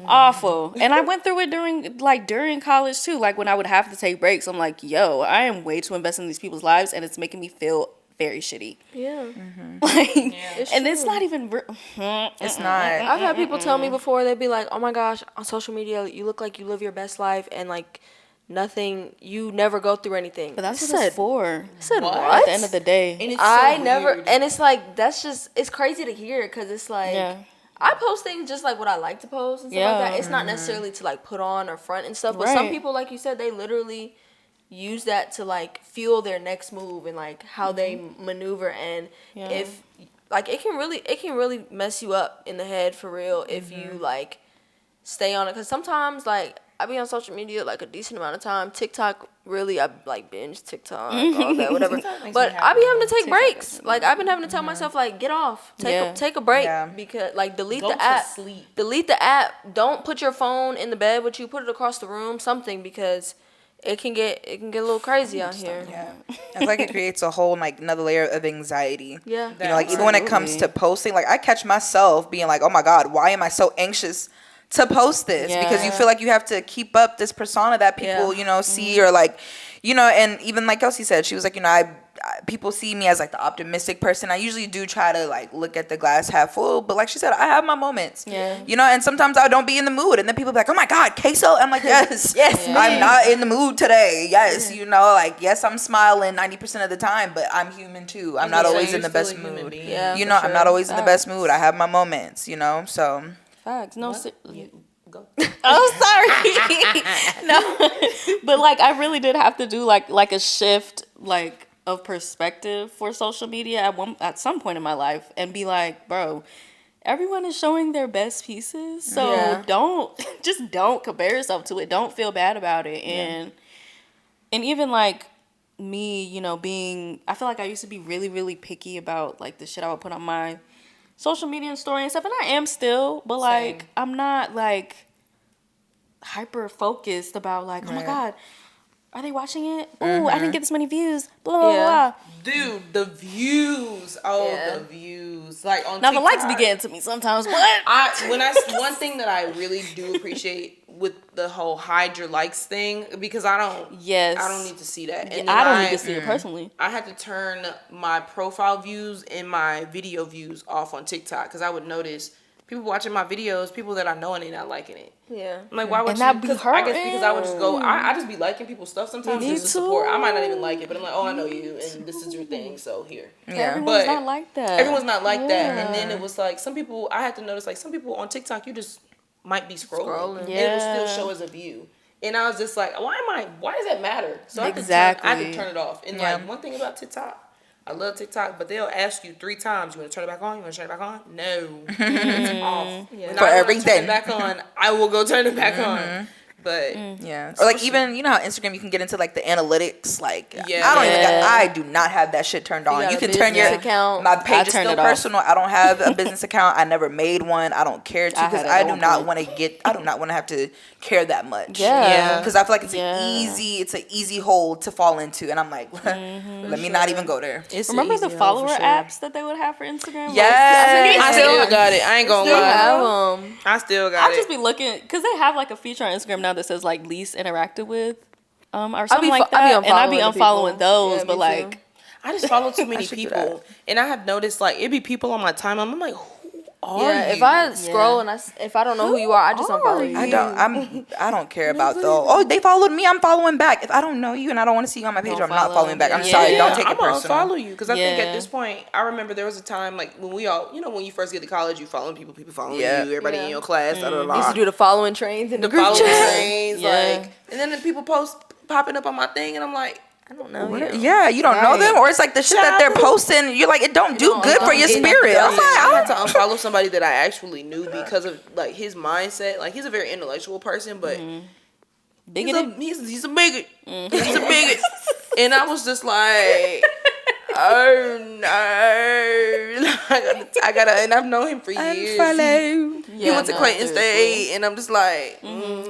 Awful. And I went through it during college too. Like, when I would have to take breaks, I'm like, yo, I am way too invested in these people's lives, and it's making me feel very shitty. Yeah. It's not even. It's not. I've had people tell me before, they'd be like, oh my gosh, on social media, you look like you live your best life, and, like, nothing, you never go through anything. But that's what it's for. I said, what? At the end of the day. And it's so weird. And it's like, that's just, it's crazy to hear, because it's like, I post things just like what I like to post and stuff like that. It's not necessarily to, like, put on or front and stuff, but some people, like you said, they literally use that to, like, fuel their next move and, like, how they maneuver. And if, like, it can really mess you up in the head for real if you, like, stay on it. Because sometimes, like, I be on social media, like, a decent amount of time. TikTok, really, I, like, binge TikTok, all that, whatever. But I be having to take breaks. Like, I've been having to tell myself, like, get off. Take a break. Because, like, delete the app. Delete the app. Don't put your phone in the bed with you. Put it across the room, something, because it can get a little crazy out here. Yeah, I feel like it creates a whole like another layer of anxiety. Yeah. You know, like even when it comes to posting, like I catch myself being like, oh my God, why am I so anxious to post this? Because you feel like you have to keep up this persona that people, you know, see or like, you know, and even like Kelsey said, she was like, you know, people see me as like the optimistic person. I usually do try to like look at the glass half full, but like she said, I have my moments. Yeah. You know, and sometimes I don't be in the mood, and then people be like, "Oh my God, queso!" I'm like, "Yes, Yes, I'm not in the mood today. Yes, you know, like yes, I'm smiling 90% of the time, but I'm human too. I'm not always in the best mood. Yeah, You know, for I'm not sure. always in the best mood. I have my moments. You know, so Facts. No, Go. Oh, sorry. No, but like I really did have to do like a shift like of perspective for social media at some point in my life and be like, bro, everyone is showing their best pieces, so don't compare yourself to it. Don't feel bad about it, and even like me, you know, I feel like I used to be really really picky about like the shit I would put on my social media and story and stuff, and I am still, but like I'm not like hyper focused about like, oh my God, are they watching it? Oh, I didn't get this many views. Blah blah blah. Dude, the views. Oh, the views. Like on Now TikTok, the likes be getting to me sometimes, but one thing that I really do appreciate with the whole hide your likes thing, because I don't need to see that. And I don't need to see it personally. I had to turn my profile views and my video views off on TikTok because I would notice people watching my videos, people that I know and they not liking it. Yeah. I'm like, why would And you? that be I guess because I would just go. I just be liking people's stuff sometimes Me just to too. support. I might not even like it, but I'm like, oh, I know you, and this is your thing, so here. Everyone's not like that. Everyone's not like that. And then it was like some people. I had to notice like some people on TikTok, you just might be scrolling. Yeah. It will still show as a view. And I was just like, why does that matter? So I had to turn it off. And like one thing about TikTok, I love TikTok, but they'll ask you 3 times, you want to turn it back on? You want to turn it back on? No. It's off. Yeah. For everything. Turn it back on, I will go turn it back on. But or like even, you know how Instagram you can get into like the analytics, like Yeah. I do not have that shit turned on. got You a can turn your business account. my page is turn still it off. personal. I don't have a business account. I never made one. I don't care to because had it I at do one not point. want to have to care that much. Yeah. Because I feel like it's an easy hole to fall into, and I'm like, let me not even go there. Remember the follower apps that they would have for Instagram? Yes. I still got it. I ain't gonna lie. Have 'em. I still got I'll it. just be looking because they have like a feature on Instagram now that says like least interacted with, or something like that, I and I be unfollowing the unfollowing people. those. Yeah, but me like, too. I just follow too many should do people, and I have noticed like it be people on my timeline. I'm like, who are you? If I scroll and if I don't know who you are, I just unfollow you. I don't care about those. Oh, they followed me. I'm following back. If I don't know you and I don't want to see you on my page, I'm not following back. I'm sorry. Don't take it I'm gonna personal. unfollow you because I think Yeah. at this point, I remember there was a time like when we all, when you first get to college, you following people following you, everybody in your class, da, da, da. Used to do the following trains in the group following chat. trains, like, and then the people popping up on my thing, and I'm like, I don't know. You. Yeah, you don't know them, or it's like the shit that they're posting. You're like, it don't do good for your spirit. I'm like, I had to unfollow somebody that I actually knew because of like his mindset. Like he's a very intellectual person, but bigoted. he's a bigot. He's a bigot, and I was just like, oh no, I gotta, and I've known him for years. He went to Clayton State, and I'm just like,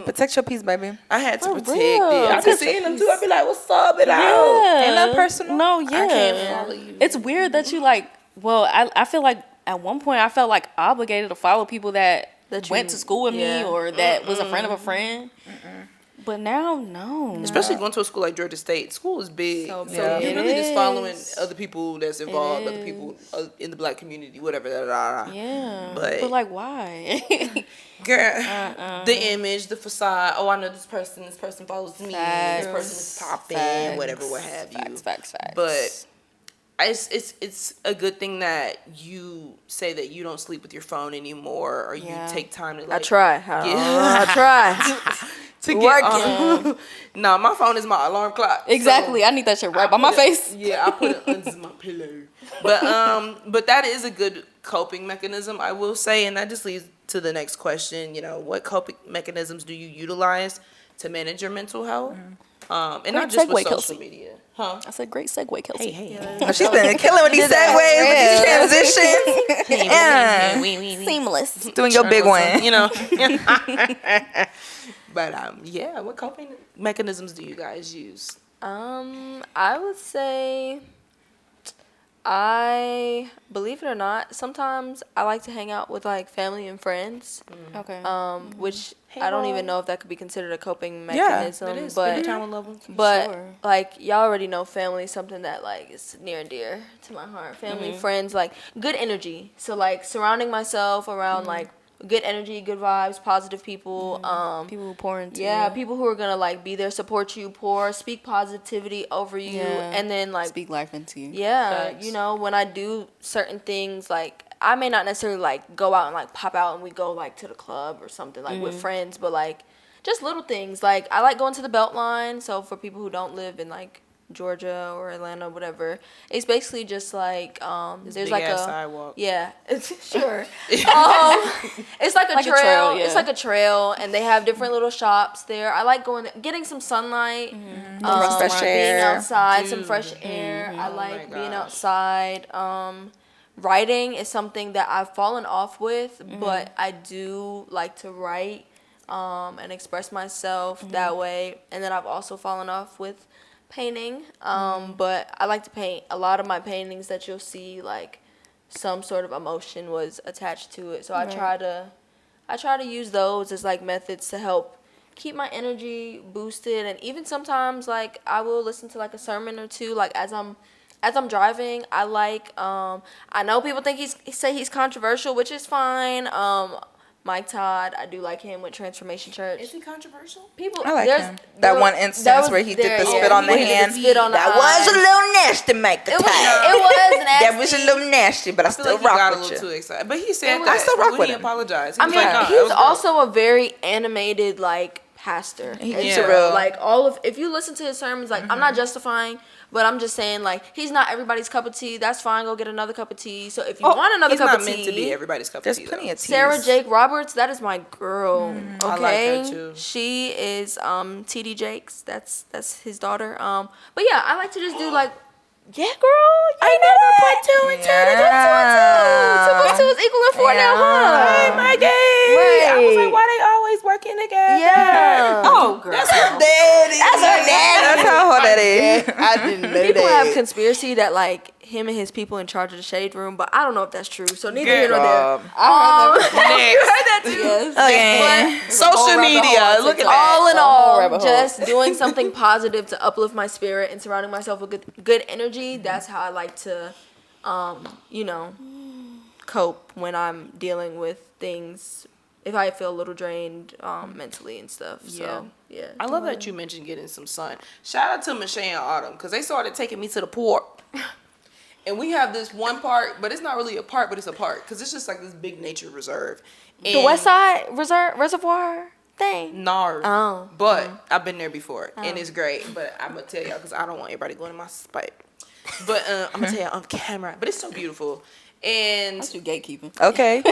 protect your peace, baby. I had to protect real. it. I be seeing him too. I be like, what's up, and out. Ain't that personal? No, yeah. I can't follow you. It's weird that you like. Well, I feel like at one point I felt like obligated to follow people that went to school with me or that was a friend of a friend. But now, no. Especially going to a school like Georgia State. School is big. So you're really just following other people that's involved, other people in the black community, whatever. Yeah. But like, why? Girl, the image, the facade. Oh, I know this person follows me. This person is popping, whatever, what have you. Facts. But it's a good thing that you say that you don't sleep with your phone anymore, or you take time to. Like, I try. I try. To get no, my phone is my alarm clock. Exactly. So I need that shit right by my face. Yeah, I put it under my pillow. But that is a good coping mechanism, I will say, and that just leads to the next question. What coping mechanisms do you utilize to manage your mental health? And not just with social Kelsey. media. Huh? I said, great segue, Kelsey. Hey. She's been killing with these segues, with these transitions. Seamless. Doing your big one. But yeah, what coping mechanisms do you guys use? I would say, believe it or not, sometimes I like to hang out with like family and friends. Okay. Which Hey, I don't Ro. even know if that could be considered a coping Yeah, mechanism. It is. Spend But time with loved ones. But like y'all already know, family is something that like is near and dear to my heart. Family, friends, like good energy. So like surrounding myself around like good energy, good vibes, positive people. People who pour into Yeah, you. people who are gonna like be there, support you, speak positivity over you, and then like speak life into you. yeah, Facts. you know, when I do certain things, like I may not necessarily like go out and like pop out and we go like to the club or something like with friends, but like just little things. Like I like going to the Beltline. So for people who don't live in like Georgia or Atlanta, whatever, it's basically just like there's big like ass a sidewalk. yeah, sure. It's like a Like a trail. trail, yeah. It's like a trail, and they have different little shops there. I like going, getting some sunlight, fresh being air. outside, some fresh air. I Oh like my being gosh. outside. Writing is something that I've fallen off with, but I do like to write and express myself that way. And then I've also fallen off with painting, but I like to paint. A lot of my paintings that you'll see, like some sort of emotion was attached to it. So I try to use those as like methods to help keep my energy boosted. And even sometimes like I will listen to like a sermon or two like as I'm driving. I like I know people think he's controversial, which is fine. Mike Todd, I do like him with Transformation Church. Is he controversial? People, I like there's- him. there That one was- instance there was- where he did there- the yeah, spit on the he did hand. spit on the That was a eye. little nasty, Mike the It was Tyler. nasty. That was a little nasty, but I I feel still like he got a rock little with too you. excited, but he said was- that I still rock when with he him. apologized. He I was mean, like, nah, that he's was gross. also a very animated like pastor. He And keeps Yeah. it real. Like if you listen to his sermons, like I'm not justifying, but I'm just saying like he's not everybody's cup of tea. That's fine. Go get another cup of tea. So if you want another He's cup not of meant tea, to be everybody's cup There's of tea. plenty of teas. Sarah Jake Roberts, that is my girl. Okay, I like her too. She is TD Jakes. That's his daughter. But yeah, I like to just do like, yeah, girl. I never put two and two together. 2 plus 2 is equal to 4 now, huh? Hey, Maggie! Right. I was like, why they always working together? Yeah. Oh, girl. That's her daddy. That's her daddy. That's how hard that is. I didn't know People that. have conspiracy that like him and his people in charge of the shade room, but I don't know if that's true. So neither here nor there. Next. heard that too. Yes. Okay. Social media. Look at that. All in whole all, rabbit hole. just doing something positive to uplift my spirit and surrounding myself with good energy. That's how I like to, cope when I'm dealing with things. If I feel a little drained mentally and stuff. So, yeah. I love that you mentioned getting some sun. Shout out to Michelle and Autumn because they started taking me to the port. And we have this one park, but it's not really a park, but it's a park because it's just like this big nature reserve. The West Side Reservoir thing. No. Oh. But I've been there before and it's great. But I'm going to tell y'all because I don't want everybody going to my spot. But I'm going to tell y'all on camera. But it's so beautiful. And That's you gatekeeping. Okay.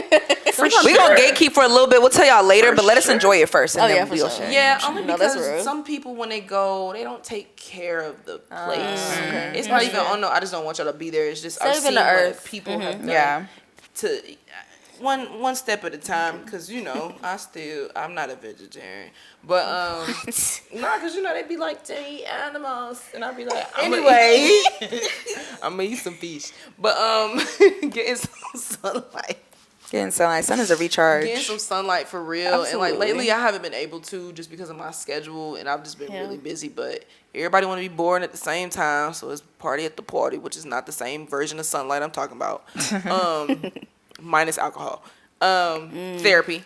We gonna gatekeep for a little bit. We'll tell y'all later, but let us enjoy it first, and Oh, then yeah, for we'll sure. share. yeah, only No, that's because real. some people when they go, they don't take care of the place. okay. It's not even. Oh no, I just don't want y'all to be there. It's just I've Saving seen the what earth. people have done Yeah. to one step at a time. Because I'm not a vegetarian, but nah, because they be like to eat animals, and I'd be like anyway, I'm gonna eat some fish, but getting some sunlight. Getting sunlight. Sun is a recharge. Getting some sunlight for real. And like Absolutely. lately I haven't been able to just because of my schedule and I've just been really busy. But everybody want to be born at the same time. So it's party at the party, which is not the same version of sunlight I'm talking about. Minus alcohol. Therapy.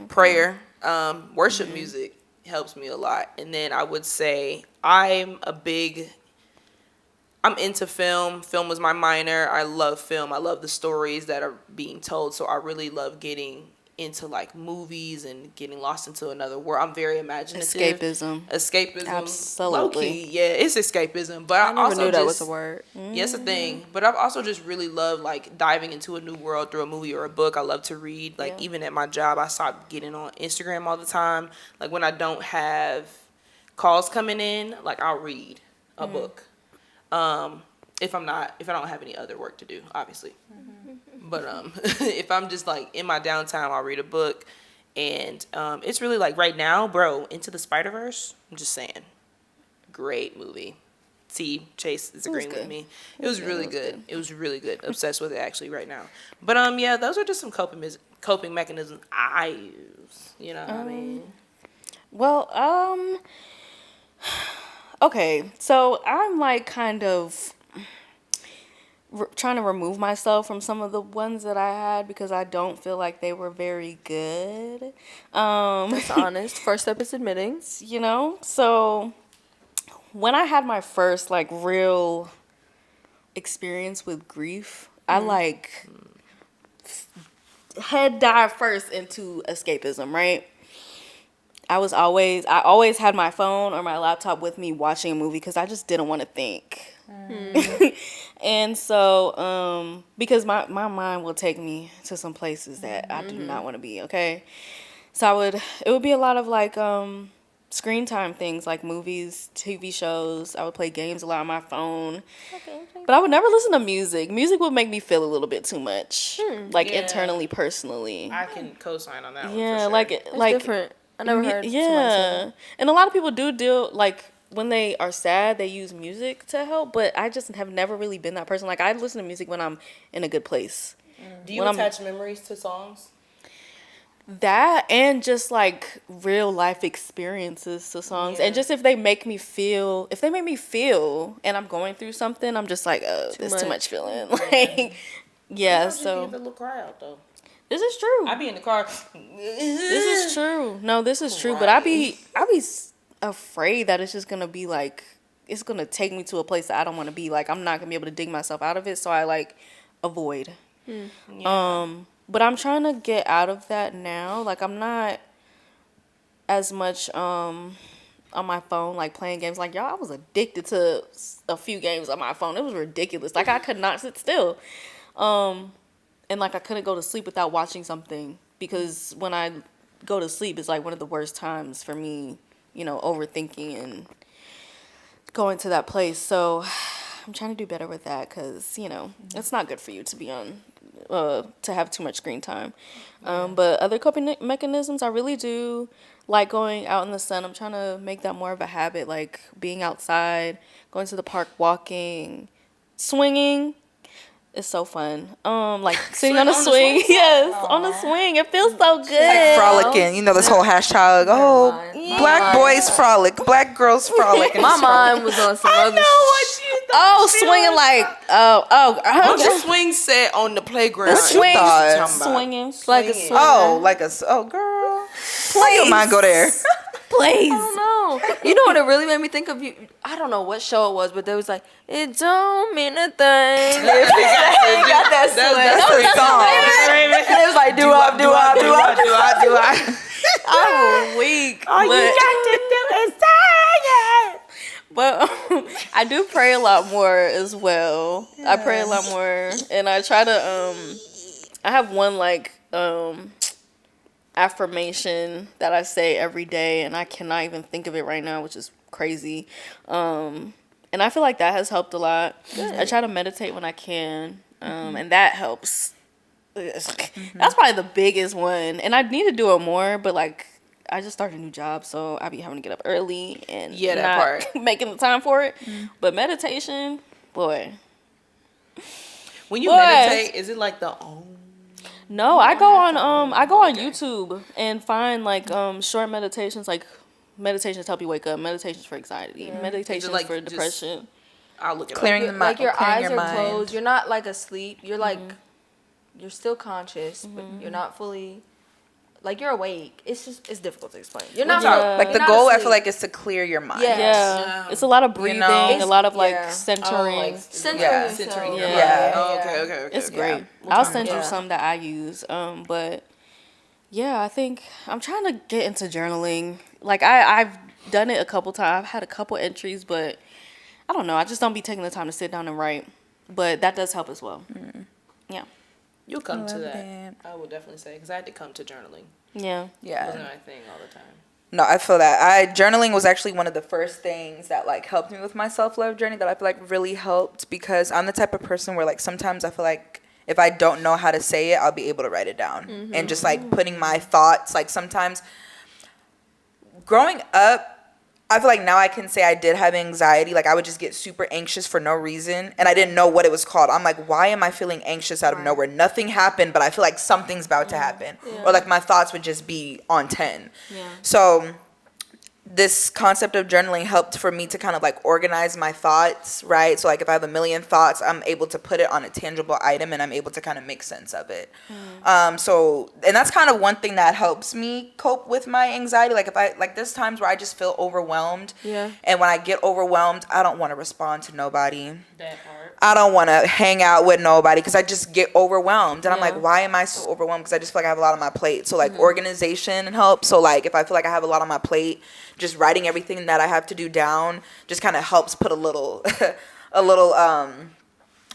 Prayer. Worship music helps me a lot. And then I would say I'm into film. Film was my minor. I love film. I love the stories that are being told. So I really love getting into like movies and getting lost into another world. I'm very imaginative. Escapism. Absolutely. Low-key, yeah, it's escapism. But I never also knew that just, was a word. yeah, it's a thing. But I've also just really loved like diving into a new world through a movie or a book. I love to read. Like even at my job, I stopped getting on Instagram all the time. Like when I don't have calls coming in, like I'll read a book. If I don't have any other work to do, obviously. But if I'm just like in my downtime, I'll read a book. And it's really like right now, bro, Into the Spider-Verse, I'm just saying, great movie. See, Chase is agreeing with me. It was really good. It was really good. Obsessed with it actually right now. But yeah, those are just some coping mechanisms I use. You know what I mean? Well, okay, so I'm like kind of trying to remove myself from some of the ones that I had because I don't feel like they were very good. That's honest. First step is admitting. You know, so when I had my first like real experience with grief, I like head dive first into escapism, right? I always had my phone or my laptop with me watching a movie because I just didn't want to think. And so, because my mind will take me to some places that I do not want to be, okay? So it would be a lot of like screen time things like movies, TV shows. I would play games a lot on my phone. But I would never listen to music. Music would make me feel a little bit too much, like internally, personally. I can co-sign on that one. Yeah, for sure. like It's different. I never heard somebody say that. And a lot of people do deal like when they are sad, they use music to help. But I just have never really been that person. Like I listen to music when I'm in a good place. Do you attach memories to songs? That and just like real life experiences to songs, and just if they make me feel, and I'm going through something, I'm just like, oh, there's too much feeling. Like, yeah. So Give a little cry out though. this is true. I be in the car. This is true. No, this is true. But I be afraid that it's just gonna be like it's gonna take me to a place that I don't want to be. Like I'm not gonna be able to dig myself out of it. So I like avoid. But I'm trying to get out of that now. Like I'm not as much on my phone, like playing games. Like y'all, I was addicted to a few games on my phone. It was ridiculous. Like I could not sit still. And like I couldn't go to sleep without watching something because when I go to sleep, it's like one of the worst times for me, you know, overthinking and going to that place. So I'm trying to do better with that because, you know, it's not good for you to be on, to have too much screen time. But other coping mechanisms, I really do like going out in the sun. I'm trying to make that more of a habit, like being outside, going to the park, walking, swinging. It's so fun. Like sitting on a swing. Yes, on a swing. It feels so good. Like frolicking, you know, this whole hashtag. Oh, black boys frolic, black girls frolic. My mind was on some other Swinging like What's your swing set on the playground? swinging. like a swing. Girl. Why your mind go there? Please. I don't know. You know what it really made me think of? I don't know what show it was, but they was like, it don't mean a thing. You got that swing. That's the song. And it was like, do up. I'm weak. All you got to do is sing it. But I do pray a lot more as well. Yes. I pray a lot more, and I try to. I have one like affirmation that I say every day, and I cannot even think of it right now, which is crazy. And I feel like that has helped a lot. Good. I try to meditate when I can, and that helps. That's probably the biggest one, and I need to do it more. But like, I just started a new job, so I be having to get up early and not making the time for it. But meditation, boy. When you meditate, is it like the No, I go on YouTube and find like short meditations, like meditations to help you wake up, meditations for anxiety, meditations like for depression. I'll look at clearing the mind. Like your eyes are closed. You're not like asleep. You're like you're still conscious, but you're not fully. Like you're awake. It's difficult to explain. You're not like the goal. I feel like is to clear your mind. Yeah. It's a lot of breathing, a lot of like centering. Centering. Okay. It's great. I'll send you some that I use. But yeah, I think I'm trying to get into journaling. Like I've done it a couple times. I've had a couple entries, but I don't know. I just don't be taking the time to sit down and write. But that does help as well. Yeah. You'll come to that. I would definitely say, because I had to come to journaling. Yeah. It wasn't my thing all the time. No, I feel that. Journaling was actually one of the first things that like helped me with my self-love journey that I feel like really helped because I'm the type of person where like sometimes I feel like if I don't know how to say it, I'll be able to write it down. And just like putting my thoughts, like sometimes growing up, I feel like now I can say I did have anxiety. Like I would just get super anxious for no reason, and I didn't know what it was called. I'm like, why am I feeling anxious out of nowhere? Nothing happened, but I feel like something's about to happen. Or like my thoughts would just be on 10. So this concept of journaling helped for me to kind of like organize my thoughts, right? So like if I have a million thoughts, I'm able to put it on a tangible item and I'm able to kind of make sense of it. So, and that's kind of one thing that helps me cope with my anxiety. Like if I, like there's times where I just feel overwhelmed. And when I get overwhelmed, I don't want to respond to nobody. That part. I don't want to hang out with nobody because I just get overwhelmed. And I'm like, why am I so overwhelmed? Because I just feel like I have a lot on my plate. So like organization helps. So like if I feel like I have a lot on my plate, just writing everything that I have to do down just kind of helps put a little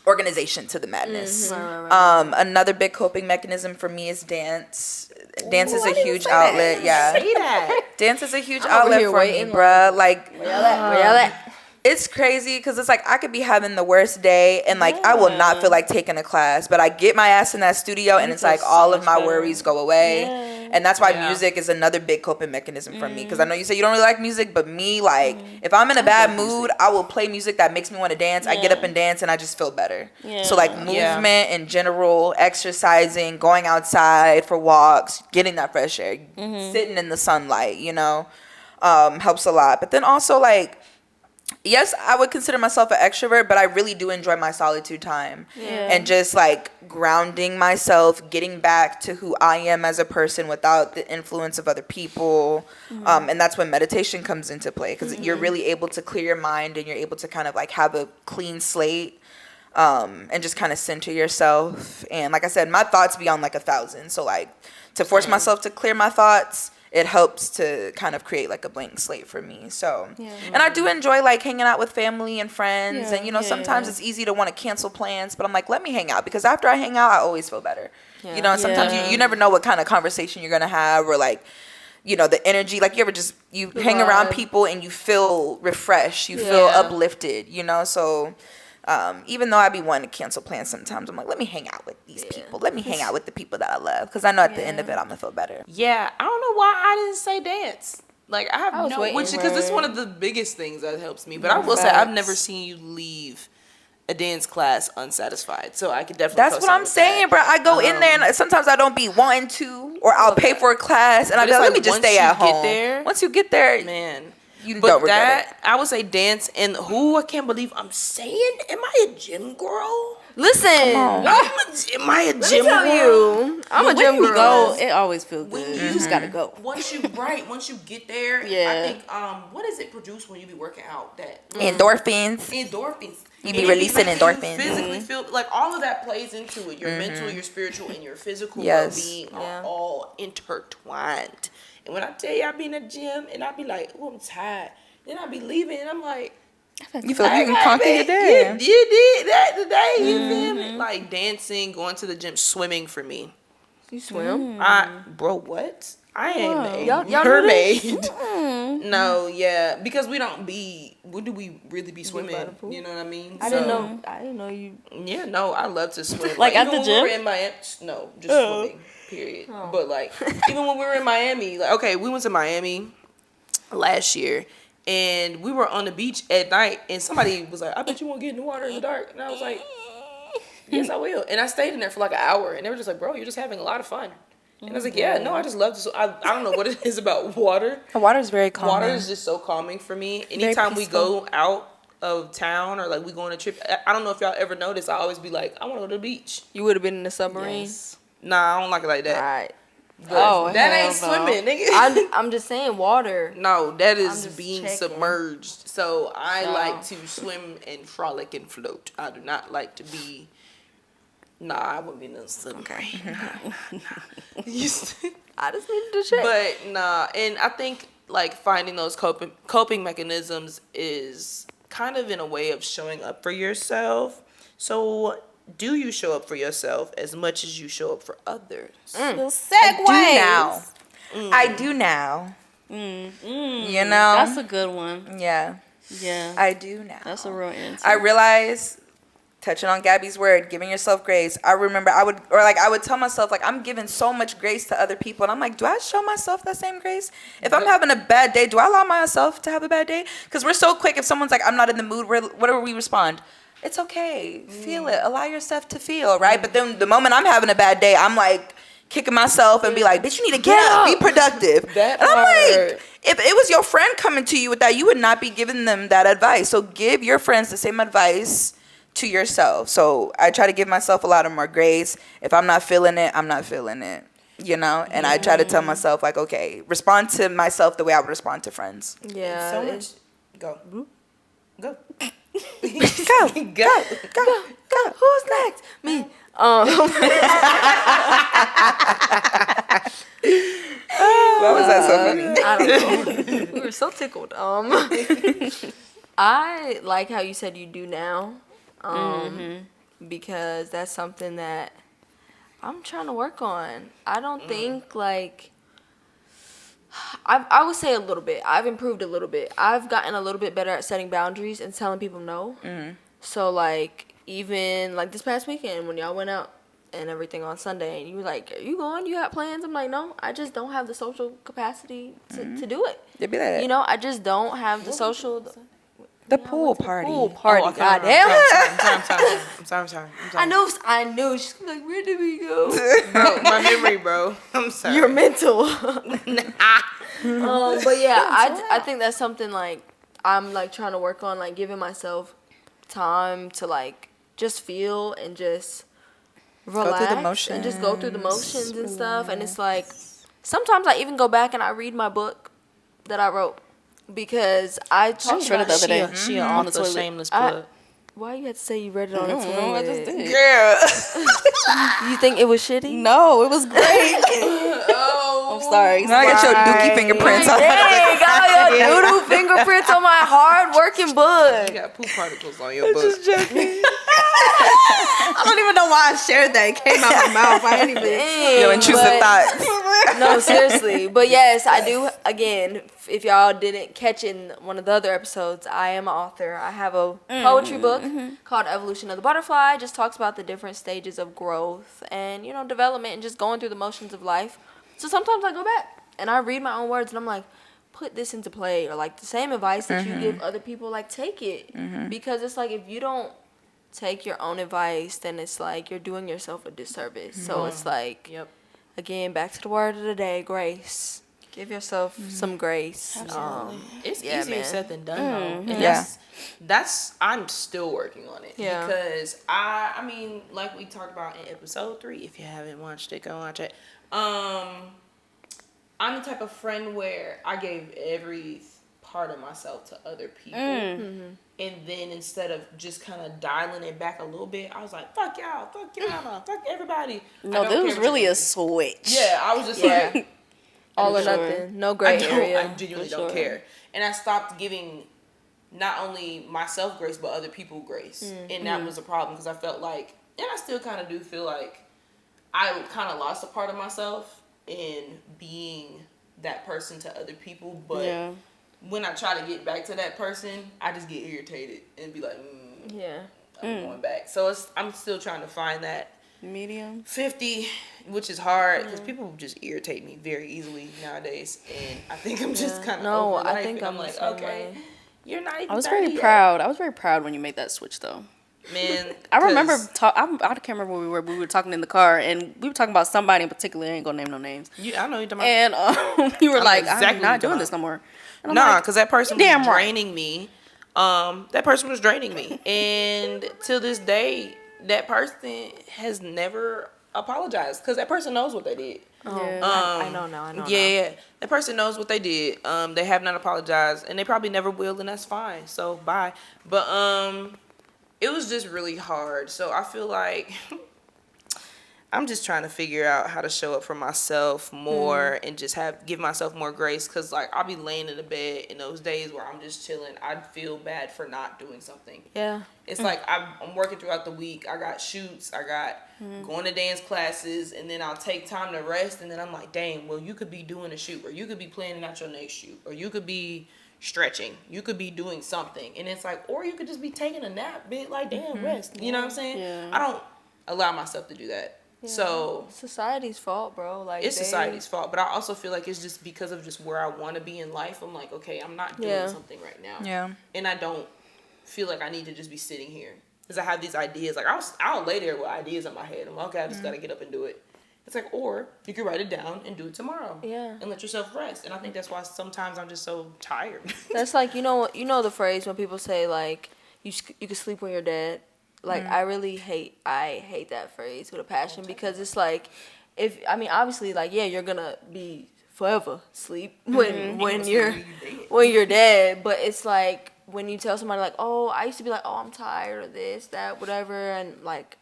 organization to the madness. Another big coping mechanism for me is dance. Dance is a huge outlet. Say that. Dance is a huge outlet for me, bruh. Like, Where y'all at? it's crazy because it's like I could be having the worst day and like I will not feel like taking a class, but I get my ass in that studio and it's like all of my worries go away. And that's why music is another big coping mechanism for me, because I know you say you don't really like music, but me, like if I'm in a bad mood, I will play music that makes me want to dance. I get up and dance and I just feel better. So like movement in general, exercising, going outside for walks, getting that fresh air, sitting in the sunlight, you know, helps a lot. But then also like, yes, I would consider myself an extrovert, but I really do enjoy my solitude time and just like grounding myself, getting back to who I am as a person without the influence of other people. And that's when meditation comes into play, because you're really able to clear your mind and you're able to kind of like have a clean slate and just kind of center yourself. And like I said, my thoughts be on like 1,000. So like to force myself to clear my thoughts, it helps to kind of create like a blank slate for me. So, and I do enjoy like hanging out with family and friends. And, you know, sometimes it's easy to want to cancel plans, but I'm like, let me hang out, because after I hang out, I always feel better. You know, and sometimes you never know what kind of conversation you're going to have, or like, you know, the energy, like you ever just, you hang around people and you feel refreshed, you feel uplifted, you know? So, even though I be wanting to cancel plans sometimes, I'm like, let me hang out with these people. Let me hang out with the people that I love, because I know at the end of it, I'm going to feel better. Yeah, I don't know why I didn't say dance. Like, I have no, waiting, which, because it's one of the biggest things that helps me. But I will say, I've never seen you leave a dance class unsatisfied. So I could definitely. That's what I'm saying, bro. I go in there and sometimes I don't be wanting to, or I'll pay for a class and I'll be like, let me just stay at home. Once you get there, man. You don't regret it. I would say dance, and I can't believe I'm saying, am I a gym girl? Listen, am I a gym girl? I'm a gym girl. Go, it always feels good. You just gotta go. Once you get there, I think what does it produce when you be working out? That endorphins. You be releasing endorphins. You physically feel like all of that plays into it. Your mental, your spiritual, and your physical well-being are all intertwined. And when I tell you I be in the gym and I be like, oh, I'm tired, then I be leaving and I'm like, you feel like you can conquer your day. You did that today. You feel me? Like dancing, going to the gym, swimming for me. You swim? Bro, what? I ain't a mermaid. No, because we do we really be swimming? You know what I mean? I didn't know you. Yeah, no, I love to swim. Like at the gym? We were in Miami, no, just swimming. Period. But like, even when we were in Miami, like, okay, we went to Miami last year, and we were on the beach at night, and somebody was like, I bet you won't get in the water in the dark. And I was like, yes, I will. And I stayed in there for like an hour, and they were just like, bro, you're just having a lot of fun. And I was like, yeah, no, I just love to. I don't know what it is about water. The water is very calming. Water is just so calming for me. Anytime we go out of town or like we go on a trip, I don't know if y'all ever noticed, I always be like, I want to go to the beach. You would have been in the submarine? Yes. Nah, I don't like it like that. All right. But that ain't swimming, nigga. I'm just saying water. No, that is being submerged. So I like to swim and frolic and float. I do not like to be. Nah, I wouldn't be in the submarine. Okay. I just needed to check. But nah, and I think like finding those coping mechanisms is kind of in a way of showing up for yourself. So, do you show up for yourself as much as you show up for others? I do now. You know? That's a good one. Yeah. Yeah. I do now. That's a real answer. I realize touching on Gabby's word, giving yourself grace. I remember I would tell myself, like, I'm giving so much grace to other people. And I'm like, do I show myself that same grace? If I'm having a bad day, do I allow myself to have a bad day? Because we're so quick. If someone's like, I'm not in the mood, whatever we respond, it's okay. Feel it. Allow yourself to feel, right? But then the moment I'm having a bad day, I'm like kicking myself and be like, bitch, you need to get up, be productive. And I'm like, if it was your friend coming to you with that, you would not be giving them that advice. So give your friends the same advice to yourself. So I try to give myself a lot of more grace. If I'm not feeling it, I'm not feeling it, you know? And I try to tell myself, like, okay, respond to myself the way I would respond to friends. Yeah. So much. Go. Go. Who's next? Me. Why was that so funny? I don't know. We were so tickled. I like how you said you do now, because that's something that I'm trying to work on. I don't think like I would say a little bit. I've improved a little bit. I've gotten a little bit better at setting boundaries and telling people no. So like even like this past weekend when y'all went out and everything on Sunday and you were like, are you going? You got plans? I'm like, no, I just don't have the social capacity to do it. They be like that. You know, I just don't have the social. The pool party. Pool party. Goddamn. I'm sorry. I knew. She's like, where did we go? Bro, my memory, bro. I'm sorry. You're mental. But yeah, I think that's something like I'm like trying to work on, like giving myself time to like just feel and just relax through the motions. and just go through the motions and stuff. And it's like sometimes I even go back and I read my book that I wrote because I talked read it about the other day. She on the off the toilet. shameless plug. Why you had to say you read it on the toilet? I just did. Girl. You think it was shitty? No, it was great. I'm sorry. Now I got your dookie fingerprints on Dang, got your doodle fingerprints on my hard-working book. You got poop particles on your book. I don't even know why I shared that. It came out my mouth. I didn't even. Your intrusive thoughts. No, seriously. But yes, I do. Again, if y'all didn't catch in one of the other episodes, I am an author. I have a poetry book called Evolution of the Butterfly. It just talks about the different stages of growth and, you know, development and just going through the motions of life. So sometimes I go back and I read my own words and I'm like, put this into play, or like the same advice that you give other people, like take it. Because it's like if you don't take your own advice, then it's like you're doing yourself a disservice. So it's like, again, back to the word of the day, grace. Give yourself some grace. It's Yeah, easier man. said than done, though. And Yeah. that's I'm still working on it. Yeah. Because I mean, like we talked about in episode 3, if you haven't watched it, go watch it. I'm the type of friend where I gave every part of myself to other people. And then instead of just kind of dialing it back a little bit, I was like, fuck y'all, fuck everybody. No, there was really a switch. Yeah, I was just like, All or Sure. nothing. No gray area. I genuinely For don't sure. care. And I stopped giving not only myself grace, but other people grace. And that was a problem because I felt like, and I still kind of do feel like I kind of lost a part of myself in being that person to other people. But Yeah. when I try to get back to that person, I just get irritated and be like, I'm going back. So I'm still trying to find that Medium. 50, which is hard because people just irritate me very easily nowadays, and I think I'm just kind of No, over I life, think and I'm like, the same okay, way. you're not even I was 30 very yet. proud. I was very proud when you made that switch, though. Man. I remember. 'cause I can't remember where we were talking in the car, and we were talking about somebody in particular. I ain't gonna name no names. I know you're talking about. And you were I know like, exactly "I'm what not you're doing talking this no more." And I'm Nah, like, because that person "You're damn was right." draining me. That person was draining me, and till this day, that person has never apologized because that person knows what they did. I know now. I know now. Yeah, that person knows what they did. They have not apologized, and they probably never will, and that's fine. So bye. But it was just really hard. So I feel like I'm just trying to figure out how to show up for myself more and just give myself more grace. Cause like I'll be laying in the bed in those days where I'm just chilling. I'd feel bad for not doing something. Yeah. It's like I'm working throughout the week. I got shoots. I got going to dance classes, and then I'll take time to rest. And then I'm like, dang, well, you could be doing a shoot, or you could be planning out your next shoot, or you could be stretching. You could be doing something. And it's like, or you could just be taking a nap, bitch. Like, damn, rest. You know what I'm saying? Yeah. I don't allow myself to do that. Yeah. So Society's fault, bro. Like, it's society's fault, but I also feel like it's just because of just where I want to be in life. I'm like, okay, I'm not doing something right now. Yeah. And I don't feel like I need to just be sitting here because I have these ideas. Like I'll lay there with ideas in my head. I'm like, okay, I just gotta get up and do it. It's like, or you can write it down and do it tomorrow. Yeah. And let yourself rest. And I think that's why sometimes I'm just so tired. That's like, you know the phrase when people say like you can sleep when you're dead. Like I hate that phrase with a passion because it's like obviously like you're gonna be forever sleep when you're dead, but it's like when you tell somebody like, oh, I used to be like, oh, I'm tired of this, that, whatever, and like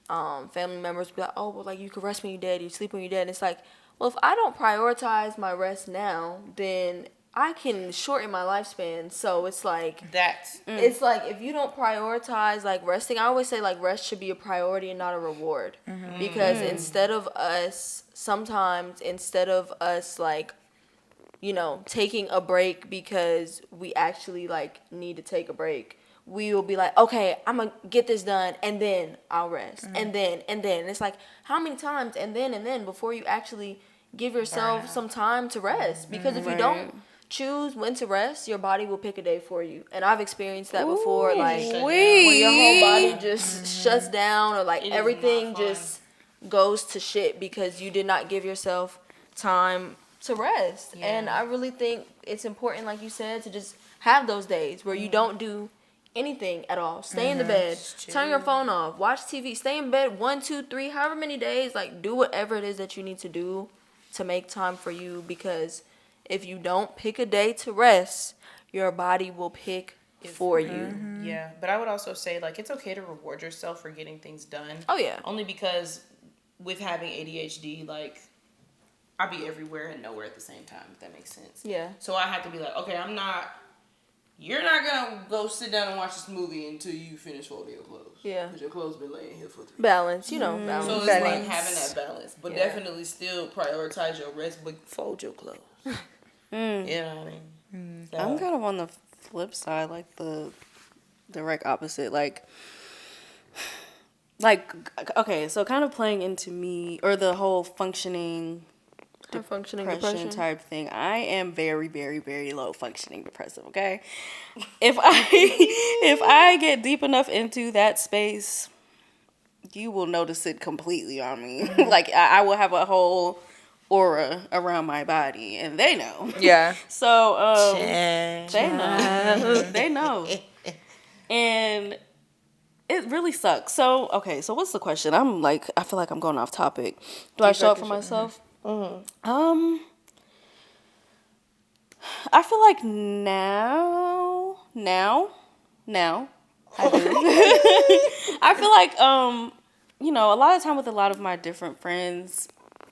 family members be like, oh, well, like you can rest when you're dead, you sleep when you're dead, and it's like, well, if I don't prioritize my rest now, then I can shorten my lifespan. So it's like it's like if you don't prioritize like resting, I always say like rest should be a priority and not a reward. Because instead of us like, you know, taking a break because we actually like need to take a break, we will be like, okay, I'm gonna get this done and then I'll rest. And then it's like, how many times and then before you actually give yourself some time to rest? Because if you don't choose when to rest, your body will pick a day for you. And I've experienced that before, like when your whole body just shuts down or like everything just goes to shit because you did not give yourself time to rest. And I really think it's important, like you said, to just have those days where you don't do anything at all. Stay in the bed, turn your phone off, watch TV, stay in bed 1, 2, 3, however many days, like do whatever it is that you need to do to make time for you, because if you don't pick a day to rest, your body will pick for you. Yeah, but I would also say like it's okay to reward yourself for getting things done. Oh yeah. Only because with having ADHD, like I be everywhere and nowhere at the same time, if that makes sense. Yeah. So I have to be like, okay, you're not gonna go sit down and watch this movie until you finish folding your clothes. Yeah. Because your clothes been laying here for 3 days. Balance, you know, balance. So it's like having that balance. But definitely still prioritize your rest, but fold your clothes. You know what I mean? So. I'm kind of on the flip side, like the direct opposite. Like, okay, so kind of playing into me, or the whole functioning depression type thing. I am very, very, very low functioning depressive, okay? If I get deep enough into that space, you will notice it completely on me. Like, I will have a whole aura around my body, and they know. Yeah. So they know. They know. And it really sucks. So okay, so what's the question? I feel like I'm going off topic. Do I show up for myself? I feel like now I do. I feel like you know, a lot of time with a lot of my different friends,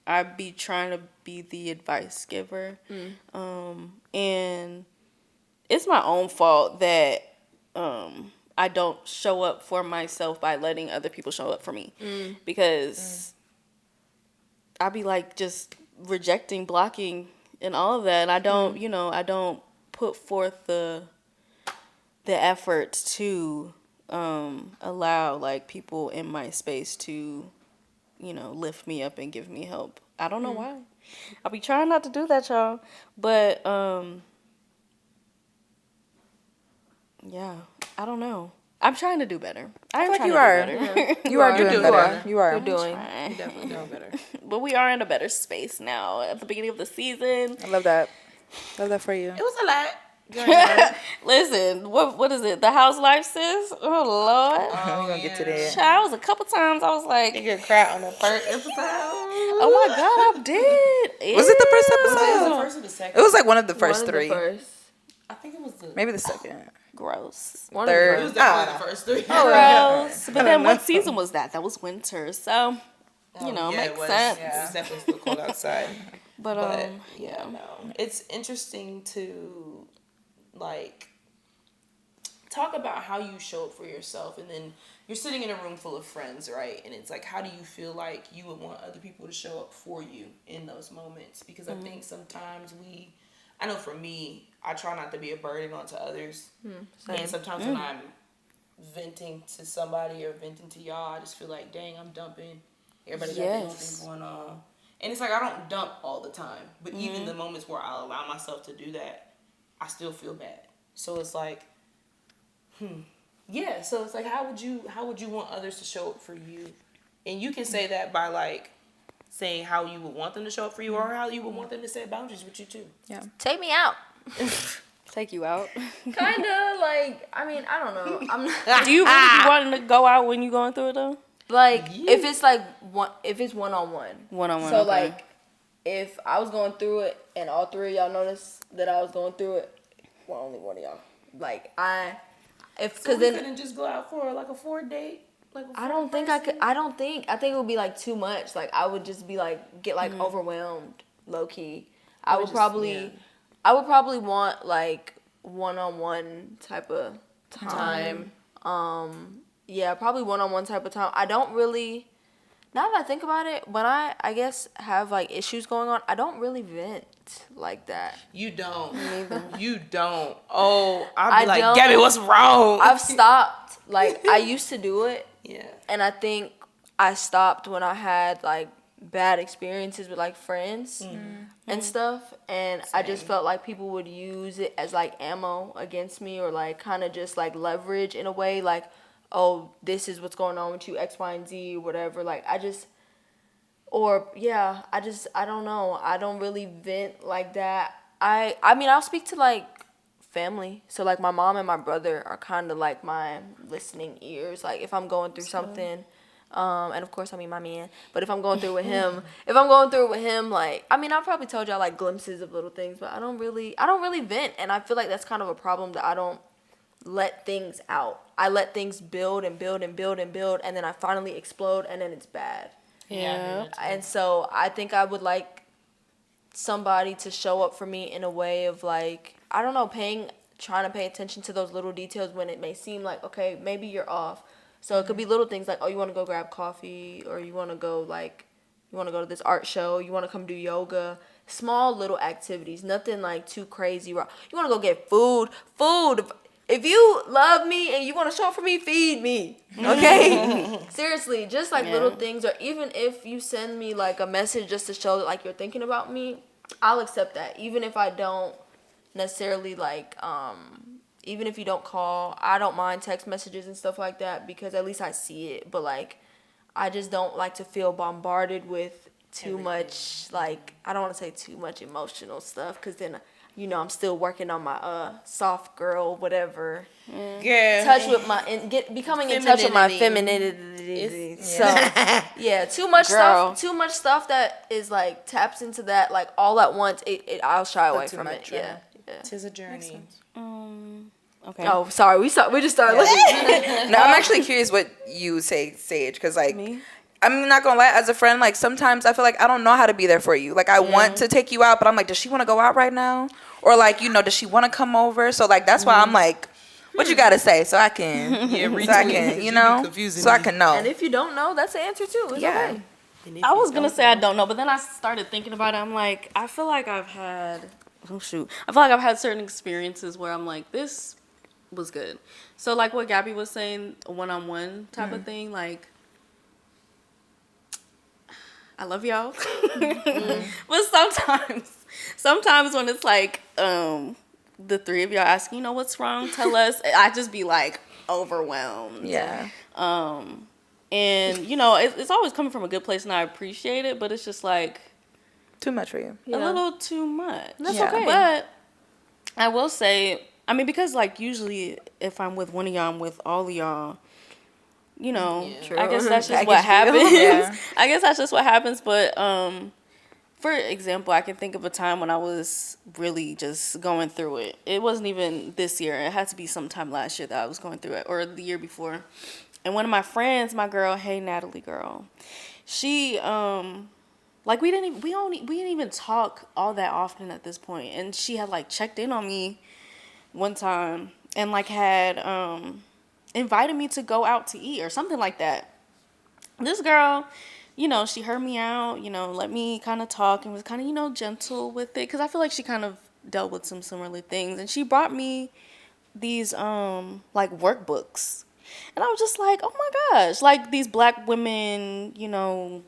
I be trying to be the advice giver. And it's my own fault that I don't show up for myself by letting other people show up for me. Because I be like just rejecting, blocking, and all of that. And I don't, you know, I don't put forth the effort to allow like people in my space to, you know, lift me up and give me help. I don't know why. I'll be trying not to do that, y'all. But yeah, I don't know. I'm trying to do better. I'm like trying you to are. do better. You are doing better. You are. You're doing. You're definitely doing better. But we are in a better space now. At the beginning of the season. I love that. Love that for you. It was a lot. Listen, what is it? The house life, sis? Oh Lord. We're gonna get to that. Child, was a couple times I was like, You get cry on the first episode. oh my God, I did. Was it the first Was it episode? the first or the second? It was like one of the first One of three. the first. I think it was the Maybe the second. Gross. One Third. of It was the definitely the first three. Gross. But then what season was that? That was winter. So, you know, Yeah, makes it was. sense. Yeah. It was definitely still cold outside. But yeah, no. It's interesting to like talk about how you show up for yourself, and then you're sitting in a room full of friends, right? And it's like, how do you feel like you would want other people to show up for you in those moments? Because I think sometimes I know for me, I try not to be a burden onto others. Same. And sometimes when I'm venting to somebody or venting to y'all, I just feel like, dang, I'm dumping. Everybody got their own thing going on. And it's like, I don't dump all the time. But even the moments where I allow myself to do that, I still feel bad. So it's like, yeah. So it's like, how would you want others to show up for you? And you can say that by like saying how you would want them to show up for you, or how you would want them to set boundaries with you too. Yeah. Take me out. Take you out. Kinda like, I mean, I don't know. I'm not, Do you really be wanting to go out when you going through it though? like if it's like if it's one-on-one. One-on-one. So okay. like if I was going through it and all three of y'all noticed that I was going through it, well, only one of y'all. Like So we couldn't just go out for like a 4 date. Like I don't think I could. I think it would be like too much. Like I would just be like get like overwhelmed, low key. I would probably want like one-on-one type of time. Yeah, probably one-on-one type of time. I don't really. Now that I think about it, when I guess have like issues going on, I don't really vent like that. You don't. You don't. Oh, I'll be like, don't. Gabby, what's wrong? I've stopped. Like I used to do it. Yeah. And I think I stopped when I had like bad experiences with like friends and stuff, and I just felt like people would use it as like ammo against me, or like kind of just like leverage in a way, like, oh, this is what's going on with you, X, Y, and Z, or whatever. Like I don't know. I don't really vent like that. I mean, I'll speak to like family. So like my mom and my brother are kind of like my listening ears. Like if I'm going through something, and of course I mean my man, but if I'm going through with him, like, I mean, I've probably told y'all like glimpses of little things, but I don't really vent, and I feel like that's kind of a problem, that I don't let things out. I let things build and build and build and build, and then I finally explode, and then it's bad. Yeah. And so I think I would like somebody to show up for me in a way of like, I don't know, trying to pay attention to those little details when it may seem like, okay, maybe you're off. So it could be little things like, oh, you want to go grab coffee, or you want to go to this art show, you want to come do yoga. Small little activities, nothing like too crazy. You want to go get food. If you love me and you want to show up for me, feed me, okay? Seriously, just like little things. Or even if you send me like a message just to show that like you're thinking about me, I'll accept that. Even if I don't necessarily like, even if you don't call, I don't mind text messages and stuff like that, because at least I see it. But like, I just don't like to feel bombarded with too much, like, I don't want to say too much emotional stuff, because then, you know, I'm still working on my soft girl, whatever. Yeah. Touch with becoming in touch with my femininity. So yeah, too much stuff that is like taps into that like all at once. I'll shy away from it. Yeah. Tis a journey. Okay. Oh, sorry. We just started looking. No, I'm actually curious what you say, Sage, because like, Me? I'm not gonna lie, as a friend, like sometimes I feel like I don't know how to be there for you. Like I want to take you out, but I'm like, does she want to go out right now? Or like, you know, does she want to come over? So like that's why I'm like, what you gotta say, so I can, you know, so I can know. And if you don't know, that's the answer too. It's okay. I was gonna say I don't know, but then I started thinking about it. I'm like, I feel like I've had certain experiences where I'm like, this was good. So like what Gabby was saying, a one-on-one type of thing, like, I love y'all. But sometimes when it's like the three of y'all asking, you know, what's wrong, tell us, I just be like overwhelmed. Yeah. And you know, it's always coming from a good place, and I appreciate it, but it's just like Too much for you. a little too much. That's okay. But I will say, I mean, because like usually if I'm with one of y'all, I'm with all of y'all. You know, I guess that's just what happens. Yeah. I guess that's just what happens. But for example, I can think of a time when I was really just going through it. It wasn't even this year. It had to be sometime last year that I was going through it, or the year before. And one of my friends, my girl, hey Natalie girl, she like we didn't even talk all that often at this point. And she had like checked in on me one time and like had invited me to go out to eat or something like that. This girl, you know, she heard me out, you know, let me kind of talk and was kind of, you know, gentle with it. Because I feel like she kind of dealt with some similar things, and she brought me these like workbooks, and I was just like, oh my gosh, like these Black women, you know,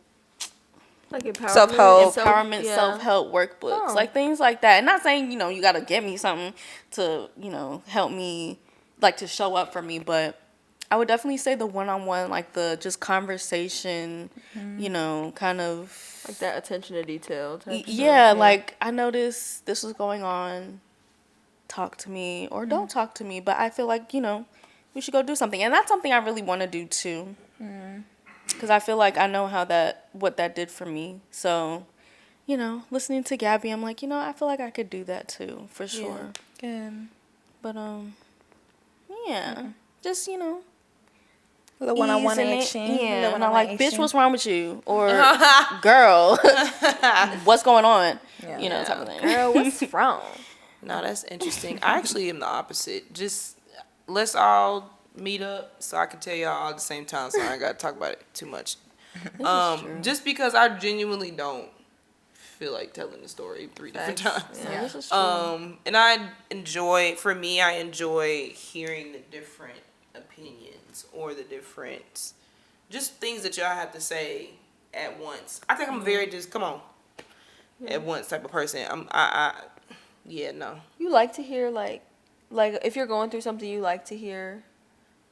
Like empowerment, empowerment, yeah. self-help workbooks, like things like that. And not saying, you know, you got to get me something to, you know, help me, like to show up for me, but I would definitely say the one-on-one, like the just conversation, you know, kind of Like that attention to detail type yeah, stuff. like I noticed this was going on, talk to me or don't talk to me, but I feel like, you know, we should go do something. And that's something I really want to do too. Because I feel like I know what that did for me. So, you know, listening to Gabby, I'm like, you know, I feel like I could do that too, for sure. Good. But, yeah, just, you know, The one-on-one easing it. action. Yeah, and I'm like, bitch, what's wrong with you? Or, girl, what's going on? You know, type of thing. Girl, what's wrong? No, that's interesting. I actually am the opposite. Just let's all meet up so I can tell y'all all at the same time, so I ain't got to talk about it too much. Just because I genuinely don't feel like telling the story 3 different times. Yeah, this is true. And I enjoy hearing the different opinions or the different just things that y'all have to say at once. I think I'm very just come on at once type of person. Yeah, no. You like to hear like if you're going through something, you like to hear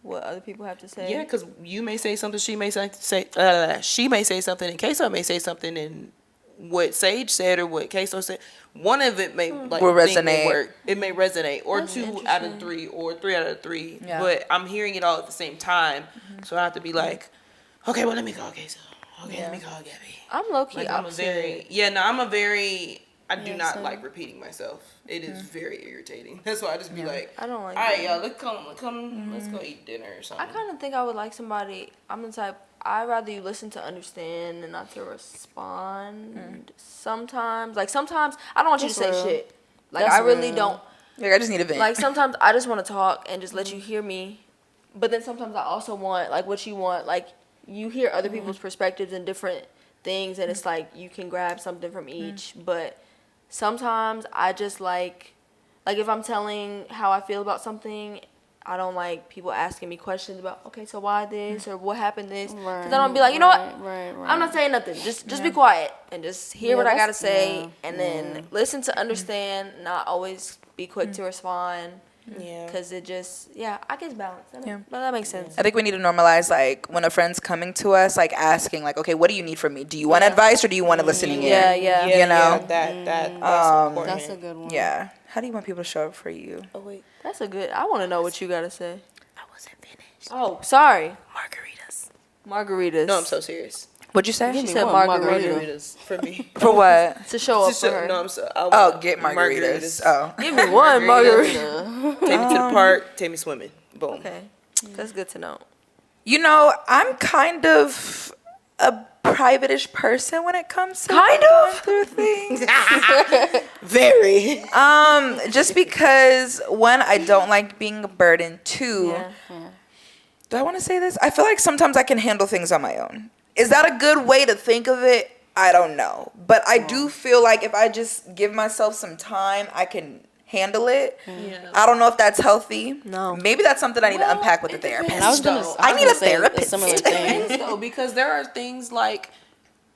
what other people have to say. Yeah, because you may say something, she may say something, and Queso may say something, and what Sage said or what Queso said, one of it may like will thing resonate. May work. It may resonate, or That's 2 out of 3, or 3 out of 3. Yeah. But I'm hearing it all at the same time, so I have to be like, okay, well let me call Queso. Okay, let me call Gabby. I'm low key Like, opposite. I do not like repeating myself. It is very irritating. That's why I just be like, I don't like all right, that. y'all, let's go eat dinner or I something. kind of think I would like somebody. I'm the type. I'd rather you listen to understand and not to respond. Sometimes I don't want you to say shit. Like That's I really real. don't. Like, I just need a vent. Like sometimes I just want to talk and just let you hear me, but then sometimes I also want like what you want. Like you hear other people's perspectives and different things, and it's like you can grab something from each. But sometimes I just like if I'm telling how I feel about something, I don't like people asking me questions about, okay, so why this or what happened this? Because I don't be like, you know what? Right. I'm not saying nothing. Just be quiet and just hear what I gotta say, yeah, and then listen to understand. Not always be quick to respond. Yeah. Because it just, I guess balance. But that makes sense. I think we need to normalize, like, when a friend's coming to us, like, asking, like, okay, what do you need from me? Do you want advice or do you want a listening ear? Yeah. You know? That's important. That's a good one. Yeah. How do you want people to show up for you? Oh wait, That's a good, I want to know what you gotta say. I wasn't finished. Oh, sorry. Margaritas. No, I'm so serious. What'd you say? She me said one margarita. Margaritas for me. For what? To show up for her. No, I'm so. Oh, get margaritas. Oh. Give me one margarita. Take me to the park. Take me swimming. Boom. Okay. That's good to know. You know, I'm kind of a private-ish person when it comes to Kind going of? through things. Very. Just because, one, I don't like being a burden. Two, Yeah. do I want to say this? I feel like sometimes I can handle things on my own. Is that a good way to think of it? I don't know. But I do feel like if I just give myself some time, I can handle it. Yeah. I don't know if that's healthy. No. Maybe that's something I need to unpack with the therapist. And I was gonna, I need a say therapist. similar thing. It is though, because there are things like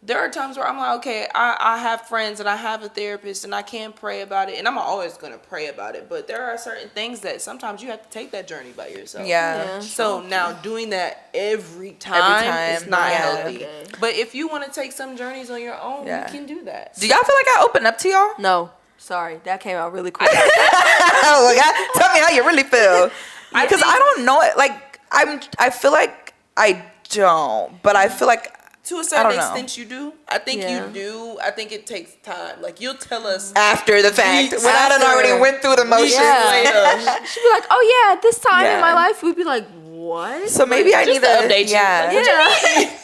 there are times where I'm like, okay, I have friends and I have a therapist and I can pray about it, and I'm always gonna pray about it. But there are certain things that sometimes you have to take that journey by yourself. Yeah. So now doing that every time is not yeah. healthy. Okay. But if you want to take some journeys on your own, Yeah. you can do that. Do y'all feel like I open up to y'all? No. Sorry. That came out really quick. Oh my God. Tell me how you really feel. Because I don't know it. Like, I feel like I don't, but I feel like To a I certain don't know. extent, you do. I think Yeah. you do. I think it takes time. Like you'll tell us after the fact, Weeks when I done after. already went through the motions. Yeah. later. She'd be like, oh, yeah, at this time in Yeah. my life, we'd be like, what? So maybe I need Just to to update you. yeah.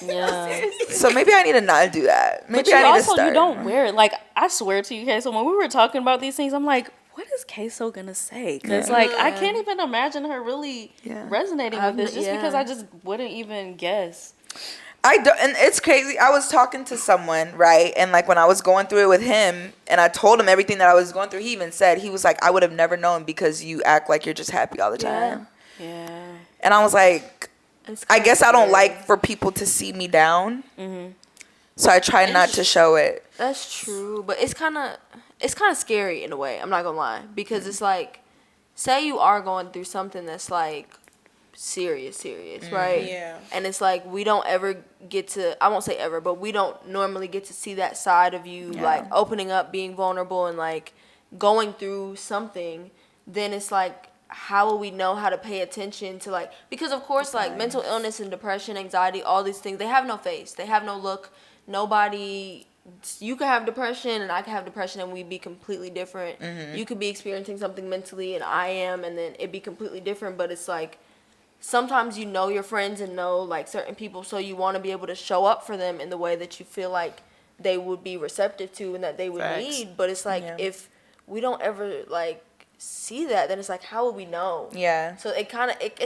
Yeah. So maybe I need to not do that. Maybe But you I need also, to start. you don't wear it. Like, I swear to you, Queso, when we were talking about these things, I'm like, what is Queso gonna say? Because, like, I can't even imagine her really Yeah. resonating with this just yeah. because I just wouldn't even guess. I don't, and it's crazy. I was talking to someone, right? And like when I was going through it with him and I told him everything that I was going through, he even said, he was like, I would have never known because you act like you're just happy all the time. Yeah. And I was like, I guess I don't scary. like for people to see me down. So I try not to show it. That's true, but it's kind of scary in a way. I'm not gonna lie, because it's like, say you are going through something that's like serious, right? Yeah. And it's like we don't ever get to. I won't say ever, but we don't normally get to see that side of you, like opening up, being vulnerable, and like going through something. Then it's like, how will we know how to pay attention to, like, because of course, like mental illness and depression, anxiety, all these things, they have no face, they have no look. Nobody, you could have depression and I could have depression and we'd be completely different. You could be experiencing something mentally and I am, and then it'd be completely different. But it's like, sometimes you know your friends and know like certain people, so you want to be able to show up for them in the way that you feel like they would be receptive to and that they would need. But it's like, if we don't ever like see that, then it's like, how will we know? Yeah. So it's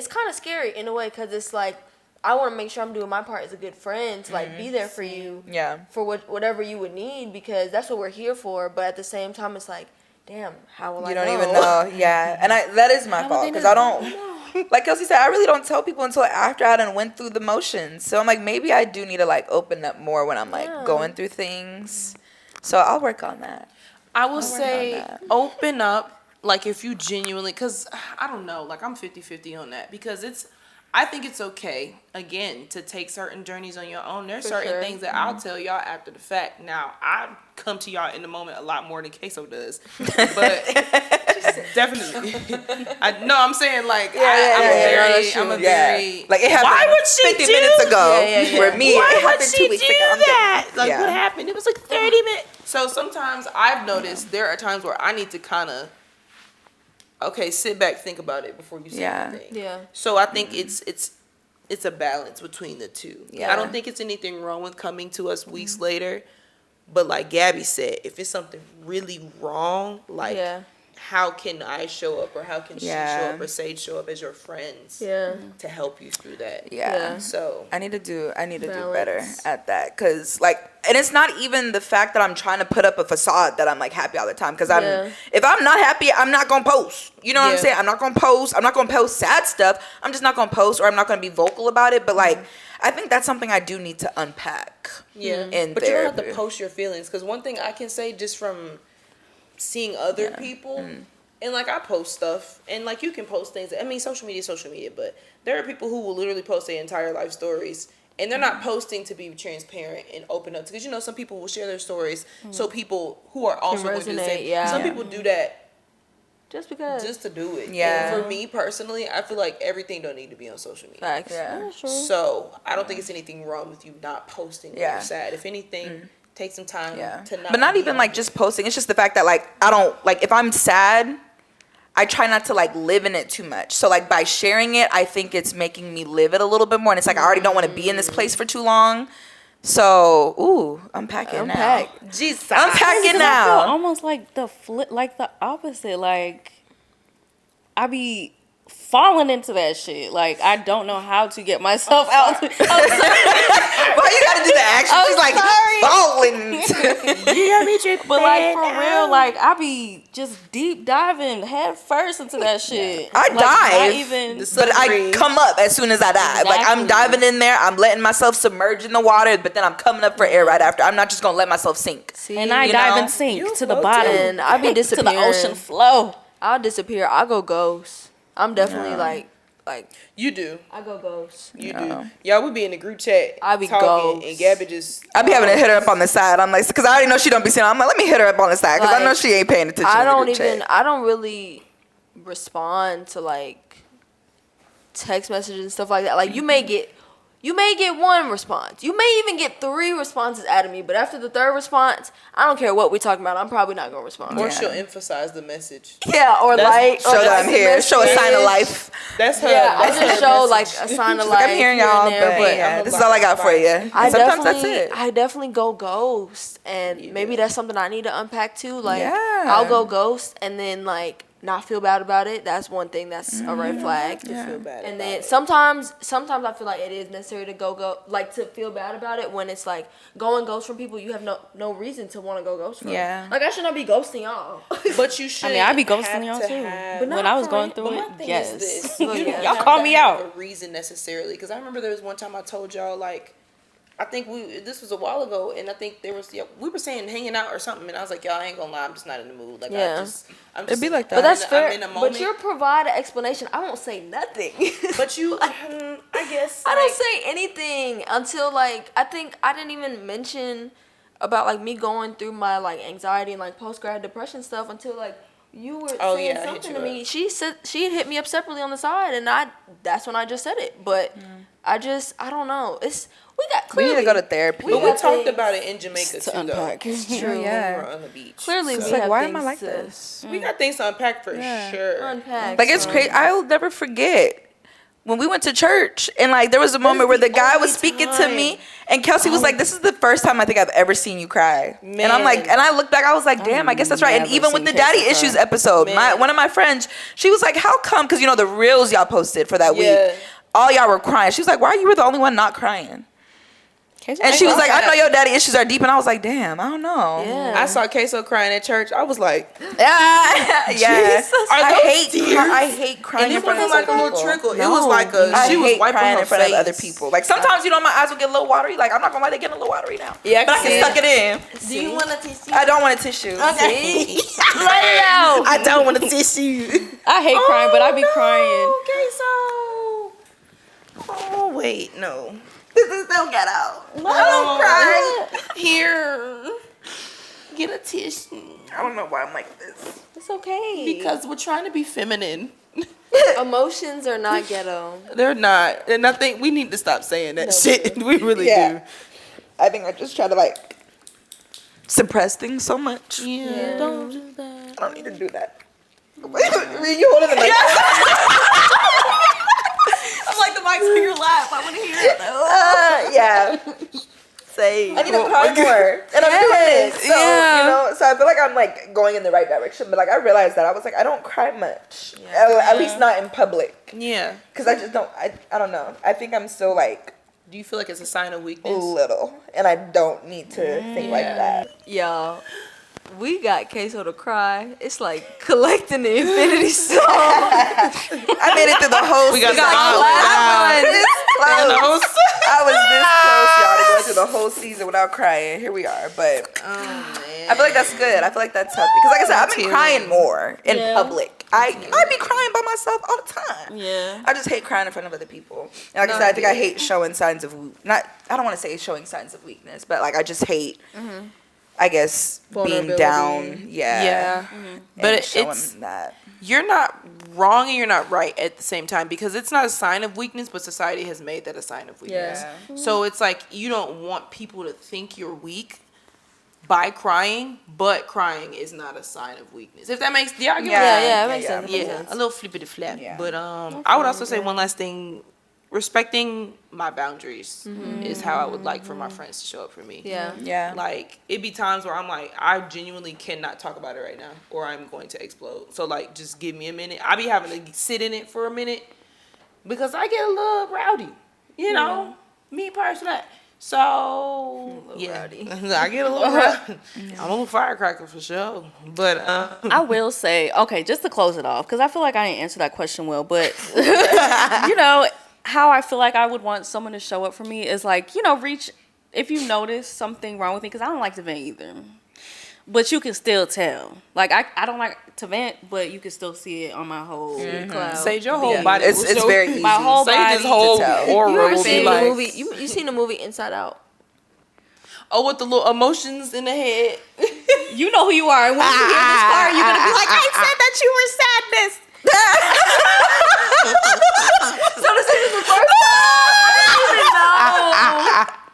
kind of scary in a way, because it's like, I want to make sure I'm doing my part as a good friend to like be there for you, for whatever you would need, because that's what we're here for. But at the same time, it's like, damn, how will I know? You don't even know. Yeah. And that is my fault, because I don't, like Kelsey said, I really don't tell people until after I done went through the motions. So I'm like, maybe I do need to like open up more when I'm like going through things. So I'll work on that. I will say open up, like if you genuinely, because I don't know, like I'm 50-50 on that, because I think it's okay, again, to take certain journeys on your own. There's certain things that I'll tell y'all after the fact. Now, I come to y'all in the moment a lot more than Queso does. But definitely. I'm saying, like, I'm a very... Like, it happened why would she 50 minutes ago. Where me, why it would happened she 2 weeks do ago. that? Like, what happened? It was like 30 minutes. So sometimes I've noticed there are times where I need to kind of, sit back, think about it before you say anything. Yeah. So I think it's a balance between the two. Yeah. I don't think it's anything wrong with coming to us weeks later, but like Gabby said, if it's something really wrong, like how can I show up, or how can she show up, or Sage show up as your friends to help you through that? Yeah. So I need to do better at that, because like, and it's not even the fact that I'm trying to put up a facade that I'm like happy all the time, because if I'm not happy, I'm not gonna post. You know what I'm saying? I'm not gonna post sad stuff. I'm just not gonna post, or I'm not gonna be vocal about it. But like, I think that's something I do need to unpack. Yeah. But you don't have to post your feelings, because one thing I can say just from seeing other people, and like I post stuff, and like you can post things. I mean, social media is social media, but there are people who will literally post their entire life stories, and they're not posting to be transparent and open up, because some people will share their stories so people who are also going through the same. Some people do that just to do it. Yeah. And for me personally, I feel like everything don't need to be on social media. Facts. Yeah. So I don't think it's anything wrong with you not posting when you're sad. If anything, take some time to not. But not even like just posting. It's just the fact that like I don't like, if I'm sad, I try not to like live in it too much. So like by sharing it, I think it's making me live it a little bit more. And it's like I already don't want to be in this place for too long. So unpacking now. Jesus. Unpacking I feel now. almost like the opposite. Like I be falling into that shit. Like I don't know how to get myself out. Why you gotta do the action? She's like falling. You got me tripping. But like for real, like I be just deep diving head first into that shit. I like, dive, not even, but I come up as soon as I dive. Like I'm diving in there, I'm letting myself submerge in the water, but then I'm coming up for air right after. I'm not just gonna let myself sink. and I dive and sink to the bottom. And I be disappearing. To the ocean flow. I'll disappear. I'll go ghost. I'm definitely like You do. I go ghost. You do. Y'all would be in the group chat. I be talking, ghost. and Gabby just. I be having to hit her up on the side. I'm like, because I already know she don't be seeing. I'm like, let me hit her up on the side, because I know she ain't paying attention. I to the group chat. I don't really respond to like text messages and stuff like that. Like you may get one response. You may even get 3 responses out of me, but after the 3rd response, I don't care what we're talking about. I'm probably not gonna respond. Or she'll emphasize the message. Yeah, or like show that I'm here. Show a sign of life. That's her. Yeah, I that's just her show message. like a sign of Like, life. I'm hearing here y'all, and there, but yeah, this is all I got for you. Sometimes that's it. I definitely go ghost, and maybe that's something I need to unpack too. Like Yeah. I'll go ghost, and then like not feel bad about it, that's one thing that's a red flag. Feel bad And about then it. sometimes I feel like it is necessary to go like to feel bad about it when it's like going ghost from people you have no reason to want to go ghost from. Yeah. Like I should not be ghosting y'all. But you should. I mean, I be ghosting y'all too. But When not I was for going it. through But my it, thing yes. is this: Well, you yeah. don't Y'all have call to me have out. a reason necessarily. Because I remember there was one time I told y'all like, I think this was a while ago, and I think there was we were saying hanging out or something, and I was like, y'all, I ain't gonna lie, I'm just not in the mood. Like Yeah. I'm It'd be like that. But that's I'm fair. in a moment. But you provide an explanation. I won't say nothing. But you, I guess I don't say anything until like I think I didn't even mention about like me going through my like anxiety and like post grad depression stuff until like you were saying yeah, I hit something you to me. up. She said she had hit me up separately on the side, and that's when I just said it. But I don't know. We We clearly need to go to therapy. But we got talked things about it in Jamaica to too, unpack. though. True. Yeah. We were on the beach. clearly So we It's like, have why am I things like to this? we got things to unpack for sure. unpack. Like, it's so- crazy. I'll never forget when we went to church, and like there was a moment where the guy was speaking to me, and Kelsey was like, "This is the first time I think I've ever seen you cry." And I'm like, and I looked back, I was like, "Damn, I guess that's right." And never even with seen the Kelsey daddy cry. issues episode, one of my friends, she was like, "How come?" Because you know the reels y'all posted for that Yeah. week, all y'all were crying. She was like, "Why you were the only one not crying?" And she was like, "I know your daddy issues are deep," and I was like, "Damn, I don't know." Yeah. I saw Queso crying at church. I was like, Yeah. I hate crying and in it front of wasn't like a other little people. trickle. It was like I she was hate wiping crying her in front face. of other people. Like sometimes, you know, my eyes will get a little watery. Like I'm not gonna lie, they get a little watery now. Yeah, But I can suck it in. Do you want a tissue? I don't want a tissue. Okay. Let it out. I don't want to tissue. I hate crying, but I be crying. Okay, so. Oh wait, no. This don't get out. I don't cry. Here, get a tissue. I don't know why I'm like this. It's okay. Because we're trying to be feminine. Emotions are not ghetto. They're not, and I think we need to stop saying that shit. We really do. I think I just try to like suppress things so much. Yeah. Don't do that. I don't need to do that. Wait, you holding the mic? I'm like the mic's in your lap. I want to hear it. Yeah. Say. I need to cry more. And I'm doing it. So, Yeah. you know, so I feel like I'm like going in the right direction. But like I realized that I was like, I don't cry much. At least not in public. Yeah. Because I just don't, I don't know. I think I'm still like Do you feel like it's a sign of weakness? little. And I don't need to think like that. Y'all, we got Queso to cry. It's like collecting the Infinity Stone. I made it through the whole We got season. the I was this Thanos. close. I was this close, y'all, to go through the whole season without crying. Here we are. But I feel like that's good. I feel like that's healthy. Because like I said, I've been crying more in public. I be crying by myself all the time. Yeah. I just hate crying in front of other people. And like I said, I think I hate showing signs of I don't want to say showing signs of weakness, but like I just hate I guess being down. Yeah. But And showing it's that. you're not wrong and you're not right at the same time because it's not a sign of weakness, but society has made that a sign of weakness. Yeah. So it's like you don't want people to think you're weak by crying, but crying is not a sign of weakness. If that makes the argument, Yeah, it makes sense. It makes yeah, sense. a little flippity flap. Yeah. But I would also say one last thing: respecting my boundaries is how I would like for my friends to show up for me. Yeah. Yeah. Like it be times where I'm like, I genuinely cannot talk about it right now, or I'm going to explode. So like, just give me a minute. I be having to sit in it for a minute because I get a little rowdy. You know, me personally. So rowdy. I get a little rowdy. I'm a little firecracker for sure. But I will say, okay, just to close it off, because I feel like I didn't answer that question well, but you know, how I feel like I would want someone to show up for me is like, you know, reach if you notice something wrong with me, because I don't like to vent either. But you can still tell. Like I don't like to vent, but you can still see it on my whole cloud. Sage, your whole body. It's very easy. My whole body Sage's whole to tell. aura You ever will be seen the like, movie? You seen the movie Inside Out? oh, with the little emotions in the head. You know who you are. And when you hear this part, you're gonna be like, I said that you were sadness. So this is the first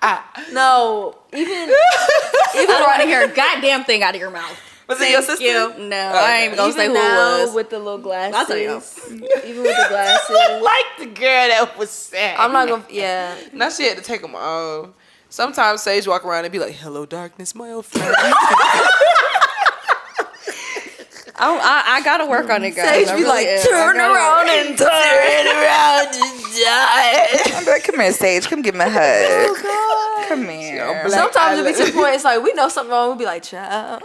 time. No, even I don't want to hear a goddamn thing out of your mouth. Was it your sister? No, I ain't even gonna say who now it was. with the little glasses. I'll tell you. Even with the glasses. Like the girl that was sad. I'm not gonna. Yeah. Now she had to take them off. Sometimes Sage walk around and be like, "Hello, darkness, my old friend." I gotta work on it, guys. Sage I be really like, am. turn around and turn around and die. I'm like, come here, Sage. Come give me a hug. Come here. Sometimes it be to the point, it's like, we know something wrong, we be like, child.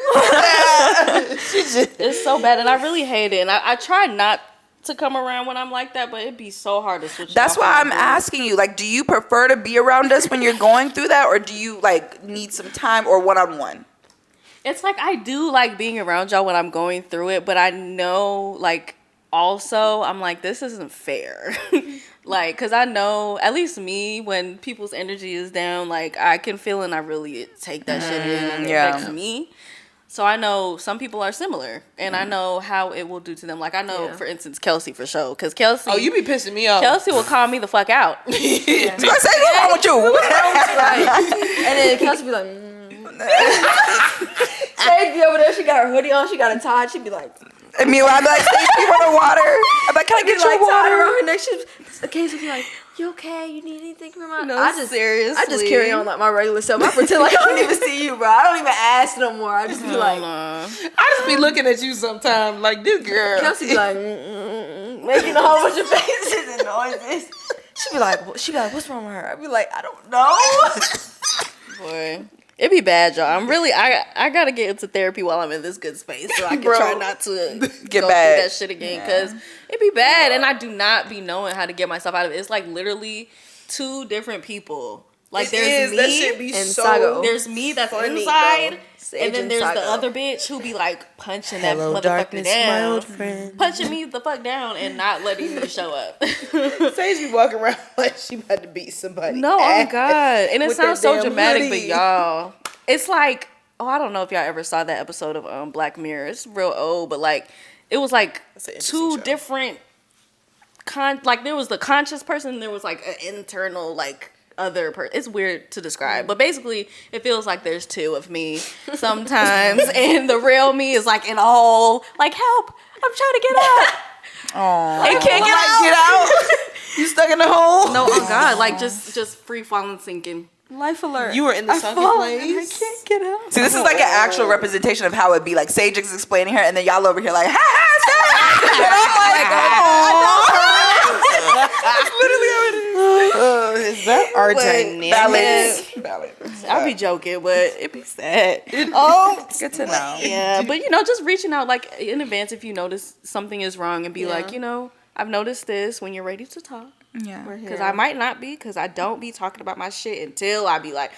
It's so bad, and I really hate it. And I try not to come around when I'm like that, but it'd be so hard to switch. That's off why when I'm I do. asking you. Like, do you prefer to be around us when you're going through that, or do you like need some time or one-on-one? It's like I do like being around y'all when I'm going through it, but I know like also I'm like, this isn't fair. Like, cause I know, at least me, when people's energy is down, like I can feel and I really take that shit in and it affects me. So I know some people are similar, and I know how it will do to them. Like I know, for instance, Kelsey for sure, cause Kelsey. Oh, you be pissing me off. Kelsey will call me the fuck out. I say, what's wrong with you? And then Kelsey be like, Sage be over there, she got her hoodie on, she got a tie, she be like, And me, I'd be like, Sage, you want water? I'm like, can I get you like tied water? around her neck. She's occasionally be like, you okay? You need anything from my? No, I just seriously. carry on like my regular self. I pretend like I don't even see you, bro. I don't even ask no more. I just be like, I just be looking at you sometimes like, this girl. Kelsey be like, making a whole bunch of faces and noises. She be like, what's wrong with her? I be like, I don't know. Boy, it be bad, y'all. I'm really, I gotta get into therapy while I'm in this good space, so I can try not to Get go bad. through that shit again, because it be bad, and I do not be knowing how to get myself out of it. It's like literally two different people. Like there's me That shit be and so. Sago. there's me that's funny, inside, bro. Sage and then and there's the Sago. other bitch who be like punching that Hello, motherfucker darkness, my down, old friend. punching me the fuck down, and not letting me show up. Sage be walking around like she about to beat somebody. No, oh God. And it with sounds that so damn dramatic, but hoodie. y'all, it's like, oh, I don't know if y'all ever saw that episode of Black Mirror. It's real old, but like, it was like That's an interesting two show. different, like there was the conscious person, and there was like an internal, like, other person. It's weird to describe, but basically it feels like there's two of me sometimes, and the real me is like in a hole, like, help, I'm trying to get out. Aw. It can't get out. Get out. You stuck in the hole. No, oh God, like just free falling, sinking. Life alert. You were in the sunken place. Get out. See, this is like an actual representation of how it'd be. Like, Sage is explaining her, and then y'all over here like, ha ha, Sage. And I'm like, that's literally how it is. Is that our dynamic? Balance. I be joking, but it be sad. Good to know. Yeah, but just reaching out like in advance if you notice something is wrong, and be like, I've noticed this, when you're ready to talk. Yeah. Because I might not be, because I don't be talking about my shit until I be like,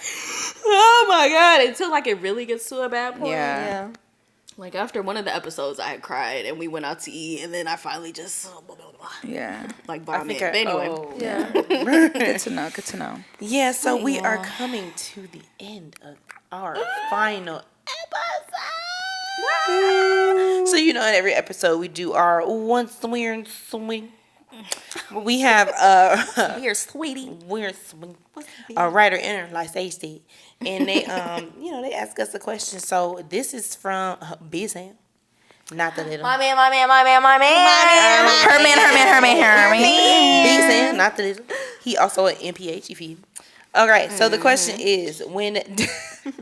oh my God, until like it really gets to a bad point. Yeah. Like after one of the episodes, I had cried and we went out to eat, and then I finally just Yeah. like vomit. I But anyway, Yeah. Good to know. Good to know. Yeah, so we are coming to the end of our final episode. So in every episode we do our once weird swing. We have here, sweetie. weird swing. A writer inner, like they said, and they they ask us a question. So this is from Big Sam, not the little My man. Herman. Big Sam, not the little. He also an MPH. You feel me? All right. So the question is, when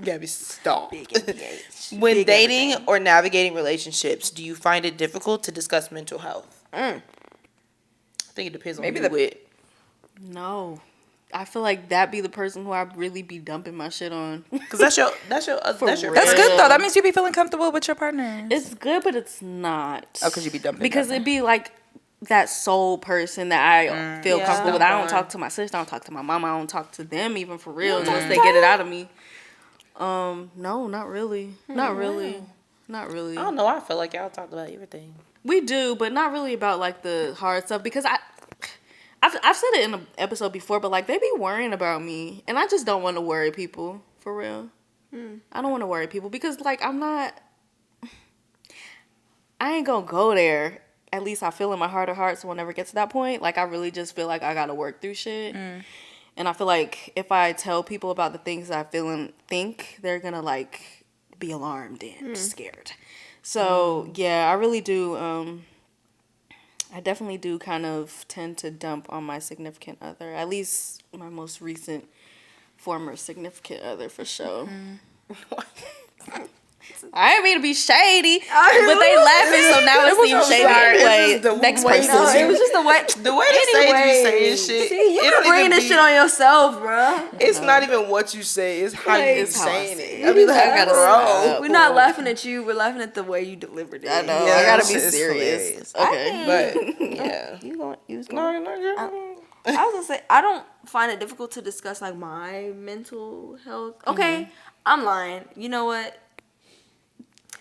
Gabby, stop. When dating or navigating relationships, do you find it difficult to discuss mental health? I think it depends on Maybe who you with. No. I feel like that be the person who I really be dumping my shit on. Cause that's your real. That's good though. That means you be feeling comfortable with your partner. It's good, but it's not. Oh, because you be dumping. Because it'd be like that sole person that I feel comfortable with. I don't talk to my sister. I don't talk to my mom. I don't talk to them even for real unless they get it out of me. No, not really. Not really. Not really. I don't know. I feel like y'all talked about everything. We do, but not really about like the hard stuff, because I've said it in an episode before, but like they be worrying about me, and I just don't want to worry people for real. I don't want to worry people because like I ain't gonna go there. At least I feel in my heart of hearts we'll never get to that point. Like I really just feel like I gotta work through shit, and I feel like if I tell people about the things that I feel and think, they're gonna like be alarmed and scared. So yeah, I really do. I definitely do kind of tend to dump on my significant other. At least my most recent former significant other, for sure. I didn't mean to be shady, but they laughing, so now it seems shady. Wait, next person. No, it was just the way. The way the stage be saying shit. See, you it don't bringing even this shit on yourself, bro. It's not even what you say. It's how you It's how I saying say it. I be like, I gotta bro. stop. We're not laughing at you. We're laughing at the way you delivered it. I know. Yeah, I gotta that be shit is serious. hilarious. Okay. But yeah. You going? No. I was gonna say I don't find it difficult to discuss like my mental health. Okay, I'm lying. You know what?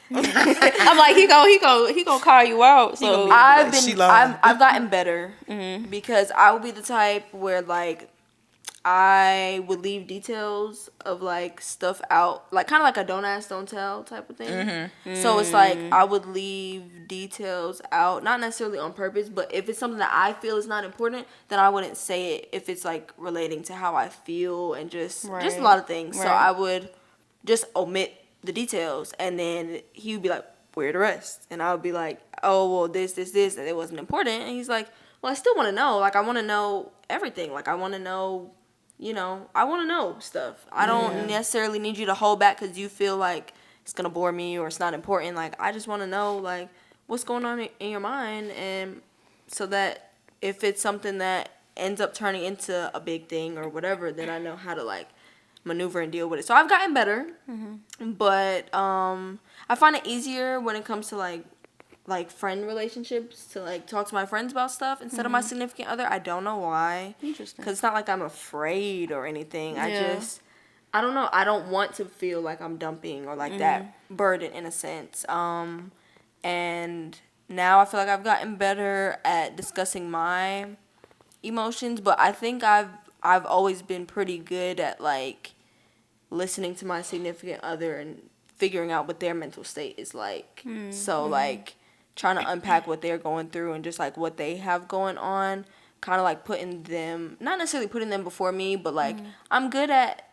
I'm like, he gonna call you out. So I've gotten better because I would be the type where like I would leave details of like stuff out, like kind of like a don't ask, don't tell type of thing. So it's like I would leave details out, not necessarily on purpose, but if it's something that I feel is not important, then I wouldn't say it if it's like relating to how I feel and just a lot of things. So I would just omit the details, and then he would be like, "Where the rest?" And I would be like, "Oh, well, this, and it wasn't important." And he's like, "Well, I still want to know. Like, I want to know everything. Like, I want to know." I want to know stuff. I don't necessarily need you to hold back because you feel like it's going to bore me or it's not important. Like, I just want to know, like, what's going on in your mind. And so that if it's something that ends up turning into a big thing or whatever, then I know how to, like, maneuver and deal with it. So I've gotten better. But I find it easier when it comes to, like friend relationships to like talk to my friends about stuff instead of my significant other. I don't know why. Interesting. Because it's not like I'm afraid or anything. Yeah. I don't know. I don't want to feel like I'm dumping or like that burden in a sense. And now I feel like I've gotten better at discussing my emotions, but I think I've always been pretty good at like listening to my significant other and figuring out what their mental state is like. So like trying to unpack what they're going through and just like what they have going on, kind of like putting them, not necessarily putting them before me, but like I'm good at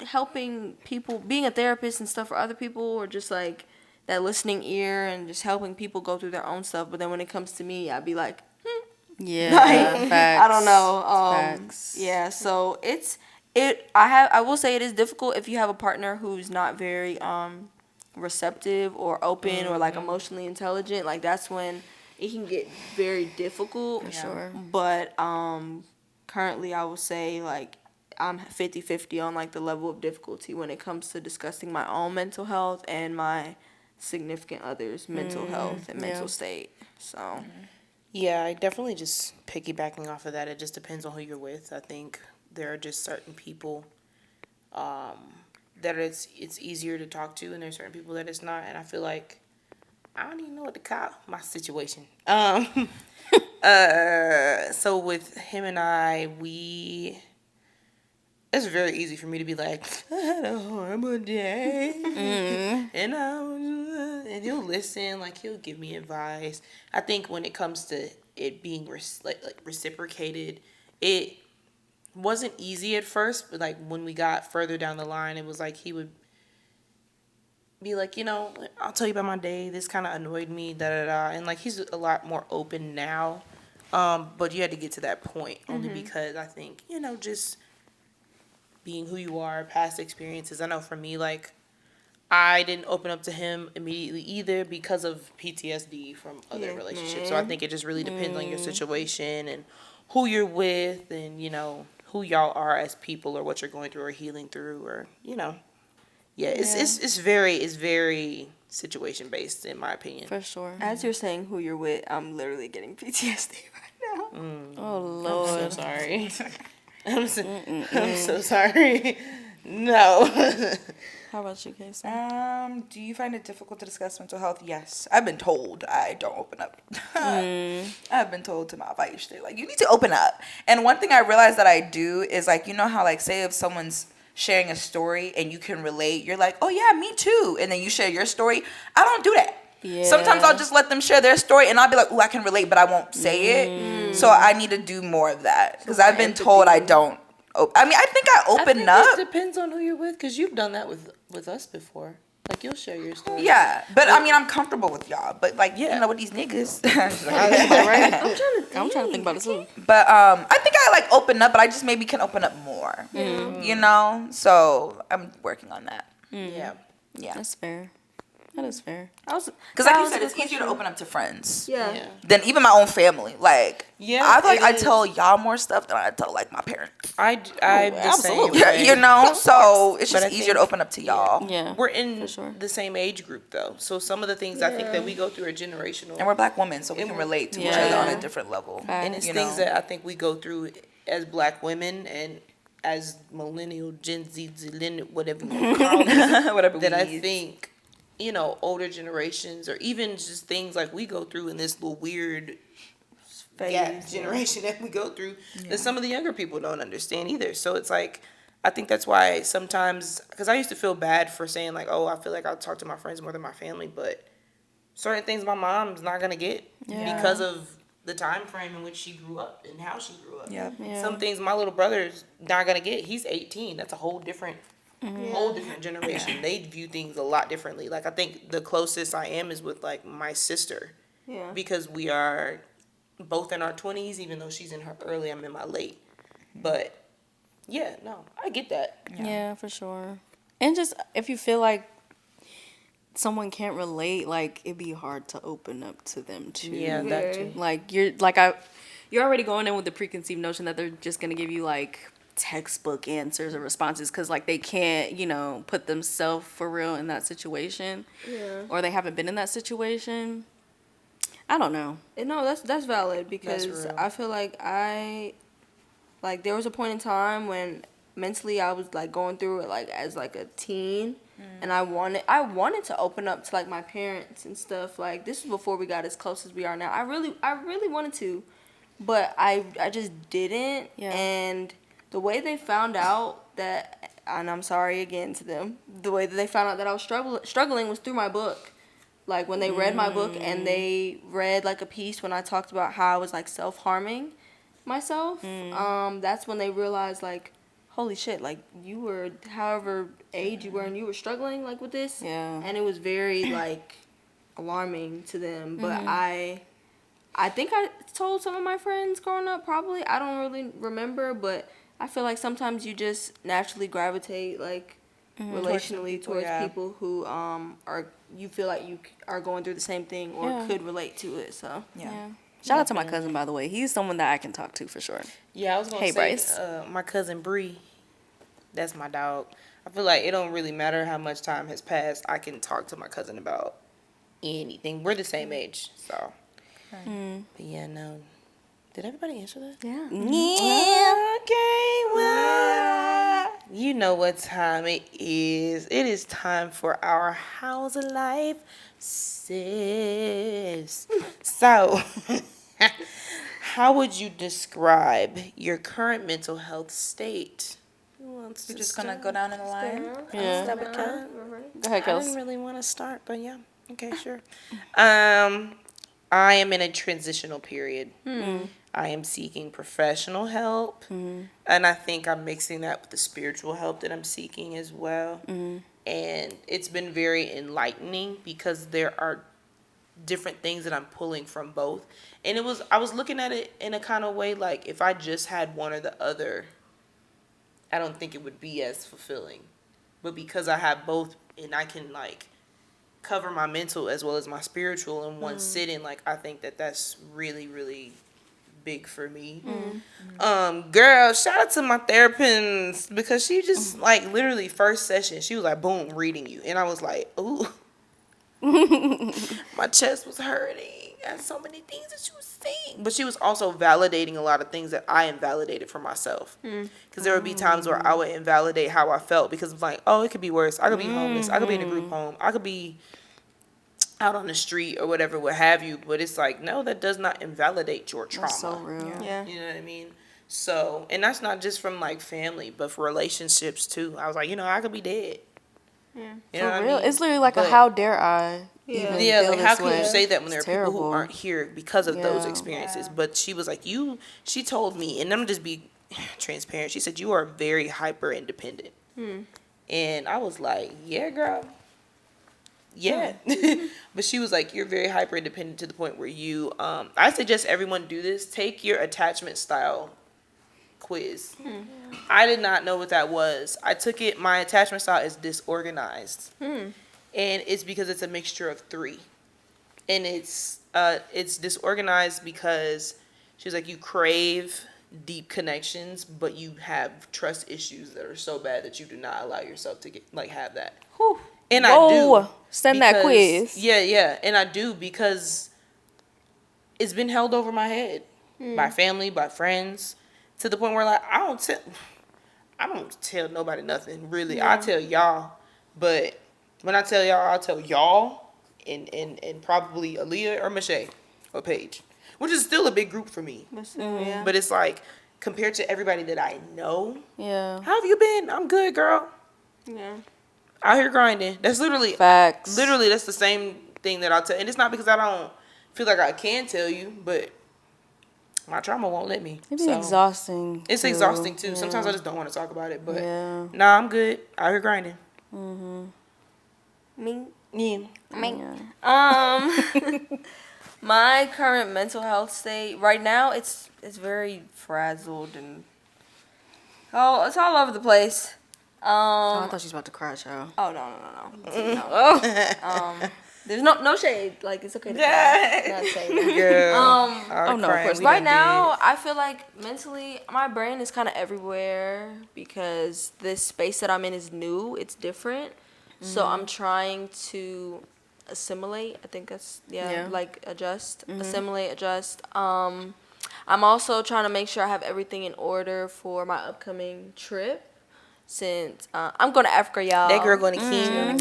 helping people, being a therapist and stuff for other people, or just like that listening ear and just helping people go through their own stuff. But then when it comes to me, I'd be like, Yeah, like, facts. I don't know. Facts. Yeah, so I will say it is difficult if you have a partner who's not very receptive or open or like emotionally intelligent. Like that's when it can get very difficult. For sure. But currently I would say like I'm 50-50 on like the level of difficulty when it comes to discussing my own mental health and my significant other's mental health and mental state. So Yeah, I definitely just piggybacking off of that. It just depends on who you're with. I think there are just certain people that it's easier to talk to, and there's certain people that it's not. And I feel like I don't even know what to call my situation. So with him and I, it's very easy for me to be like, I had a horrible day, and he'll listen, like he'll give me advice. I think when it comes to it being reciprocated, it wasn't easy at first, but like when we got further down the line, it was like he would be like, I'll tell you about my day. This kind of annoyed me, and like he's a lot more open now. But you had to get to that point only because I think just being who you are, past experiences. I know for me, like I didn't open up to him immediately either because of PTSD from other relationships. So I think it just really depends on your situation and who you're with, and who y'all are as people, or what you're going through or healing through, or it's very situation based in my opinion. For sure. as you're saying who you're with, I'm literally getting PTSD right now. Oh Lord. I'm so sorry. I'm so sorry. No. How about you, Casey? Do you find it difficult to discuss mental health? Yes. I've been told I don't open up. I've been told to my advice, like, you need to open up. And one thing I realized that I do is, like, how, like, say if someone's sharing a story and you can relate, you're like, oh, yeah, me too. And then you share your story. I don't do that. Yeah. Sometimes I'll just let them share their story and I'll be like, oh, I can relate, but I won't say it. So I need to do more of that because I've been told I don't. I mean, I think I open up. It depends on who you're with, because you've done that with us before. Like, you'll share your story. Yeah, but I mean, I'm comfortable with y'all. But like, with these niggas. I'm trying to think about it too. But I think I like open up, but I just maybe can open up more. So I'm working on that. Yeah. Yeah. That's fair. That is fair. Because like you said, it's easier to open up to friends. Yeah. Than even my own family. Like, Yeah, I feel like it I is. tell y'all more stuff than I tell like my parents. I'm the same absolutely. way. You know, so it's But just I easier to think- open up to y'all. Yeah. We're in sure. the same age group though, so some of the things I think that we go through are generational, And we're black women, so we can relate to each Yeah. other on a different level. and it's you things know? that I think we go through as black women and as millennial, Gen Z, zillennial, whatever you want to call it, Whatever that we I need. think, you know, older generations or even just things like we go through in this little weird gap generation that we go through that some of the younger people don't understand either. So it's like, I think that's why sometimes, because I used to feel bad for saying like, oh, I feel like I'll talk to my friends more than my family, but certain things my mom's not gonna get because of the time frame in which she grew up and how she grew up. Yep. Yeah. Some things my little brother's not gonna get. He's 18. That's a whole different generation. They view things a lot differently. Like I think the closest I am is with like my sister Yeah. because we are both in our 20s, even though she's in her early, I'm in my late. But yeah, no, I get that. Yeah, for sure. And just if you feel like someone can't relate, like it'd be hard to open up to them too. Yeah, that too. Like you're already going in with the preconceived notion that they're just gonna give you like textbook answers or responses because like they can't, you know, put themselves for real in that situation. Yeah. Or they haven't been in that situation. I don't know. No, that's valid because real. I feel like there was a point in time when mentally I was like going through it like as like a teen, and I wanted to open up to like my parents and stuff. Like this was before we got as close as we are now. I really wanted to, but I just didn't. Yeah. And the way they found out that, and I'm sorry again to them, the way that they found out that I was struggling was through my book. Like when they read my book and they read like a piece when I talked about how I was like self-harming myself, that's when they realized like, holy shit, like you were however age you were and you were struggling like with this. Yeah. And it was very like alarming to them. But I think I told some of my friends growing up probably. I don't really remember, but I feel like sometimes you just naturally gravitate like relationally towards people who are you feel like you are going through the same thing or could relate to it. So Yeah. Shout out to my cousin, by the way. He's someone that I can talk to for sure. Yeah, I was gonna Hey, say, Bryce. my cousin Bree, that's my dog. I feel like it don't really matter how much time has passed. I can talk to my cousin about anything. We're the same age, so. But yeah, no. Did everybody answer that? yeah. Yeah. Okay. Well, you know what time it is. It is time for our How's Life Sis. So, how would you describe your current mental health state? We're just going to go down in the line. Yeah. Step it up. Go ahead, I Kels. didn't really want to start, but yeah. Okay, sure. I am in a transitional period. I am seeking professional help, and I think I'm mixing that with the spiritual help that I'm seeking as well. And it's been very enlightening because there are different things that I'm pulling from both. And I was looking at it in a kind of way like if I just had one or the other, I don't think it would be as fulfilling. But because I have both and I can like cover my mental as well as my spiritual in one sitting, like I think that that's really, really big for me. Girl, shout out to my therapist because she just like literally first session, she was like, boom, reading you. And I was like, ooh. My chest was hurting at so many things that she was saying. But she was also validating a lot of things that I invalidated for myself. Because there would be times where I would invalidate how I felt because it's like, oh, it could be worse. I could be homeless. I could be in a group home. I could be out on the street or whatever, what have you. But it's like, no, that does not invalidate your trauma. That's so real. Yeah. You know what I mean? So, and that's not just from like family, but for relationships too. I was like, you know, I could be dead. You know For what real. I mean? It's literally like But- a how dare I even Yeah, feel like how this can you way? say that when there are It's people who terrible. aren't here because of those Yeah. experiences? But she was like, she told me, and I'm just be transparent. She said, you are very hyper independent. And I was like, yeah, girl. Yeah. But she was like, you're very hyper independent to the point where you, I suggest everyone do this. Take your attachment style quiz. I did not know what that was. I took it. My attachment style is disorganized. and it's because it's a mixture of three, and it's disorganized because she was like, you crave deep connections, but you have trust issues that are so bad that you do not allow yourself to get like have that. Whew. And Whoa. I do Send that quiz. Yeah, and I do because it's been held over my head by family, by friends, to the point where like I don't tell nobody nothing really. Yeah. I tell y'all, but when I tell y'all, I'll tell y'all and probably Aaliyah or Michelle or Paige, which is still a big group for me. Yeah. But it's like compared to everybody that I know, Yeah. how have you been? I'm good, girl. Yeah. Out here grinding. That's literally Facts. Literally, that's the same thing that I'll tell. And it's not because I don't feel like I can tell you, but my trauma won't let me. It'd be exhausting. It's too. exhausting too. Yeah. Sometimes I just don't want to talk about it. But Yeah. nah, I'm good. Out here grinding. Me. Yeah. Yeah. My current mental health state right now, it's very frazzled and it's all over the place. Oh, I thought she was about to cry, child. Oh no. There's no shade. Like it's okay to cry. Not saying that. Girl. Oh, no, of course. Right now, I feel like mentally, my brain is kind of everywhere because this space that I'm in is new. It's different. So I'm trying to assimilate. I think that's, like adjust, assimilate, adjust. I'm also trying to make sure I have everything in order for my upcoming trip. Since I'm going to Africa, y'all. That girl going to Kenya.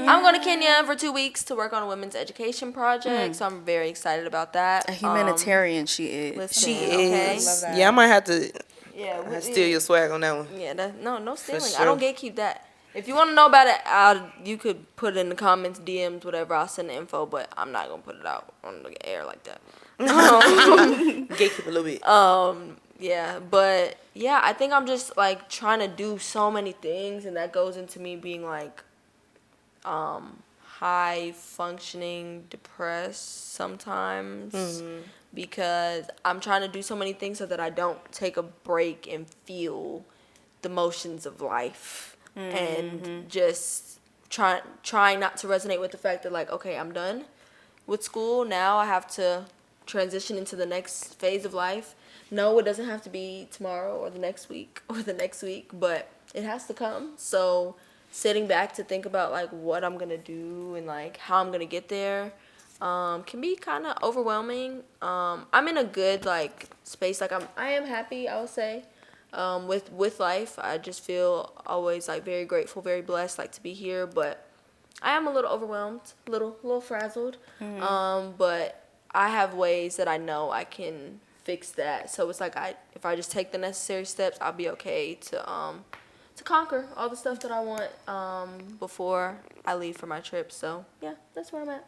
I'm going to Kenya for 2 weeks to work on a women's education project. So I'm very excited about that. A humanitarian she is. Listen, She okay? is. Love that. Yeah, I might have to Yeah, steal your swag on that one. Yeah, no stealing. sure. I don't gatekeep that. If you want to know about it, you could put it in the comments, DMs, whatever. I'll send the info, but I'm not gonna put it out on the air like that. Gatekeep a little bit. Yeah, but yeah, I think I'm just like trying to do so many things, and that goes into me being like high functioning depressed sometimes because I'm trying to do so many things so that I don't take a break and feel the motions of life and just trying not to resonate with the fact that like, okay, I'm done with school. Now I have to transition into the next phase of life. No, it doesn't have to be tomorrow or the next week, but it has to come. So sitting back to think about like what I'm going to do and like how I'm going to get there can be kind of overwhelming. I'm in a good like space. Like I am happy, I would say. With life, I just feel always like very grateful, very blessed, like to be here. But I am a little overwhelmed, little frazzled. But I have ways that I know I can fix that. So it's like if I just take the necessary steps, I'll be okay to conquer all the stuff that I want before I leave for my trip. So yeah, that's where I'm at.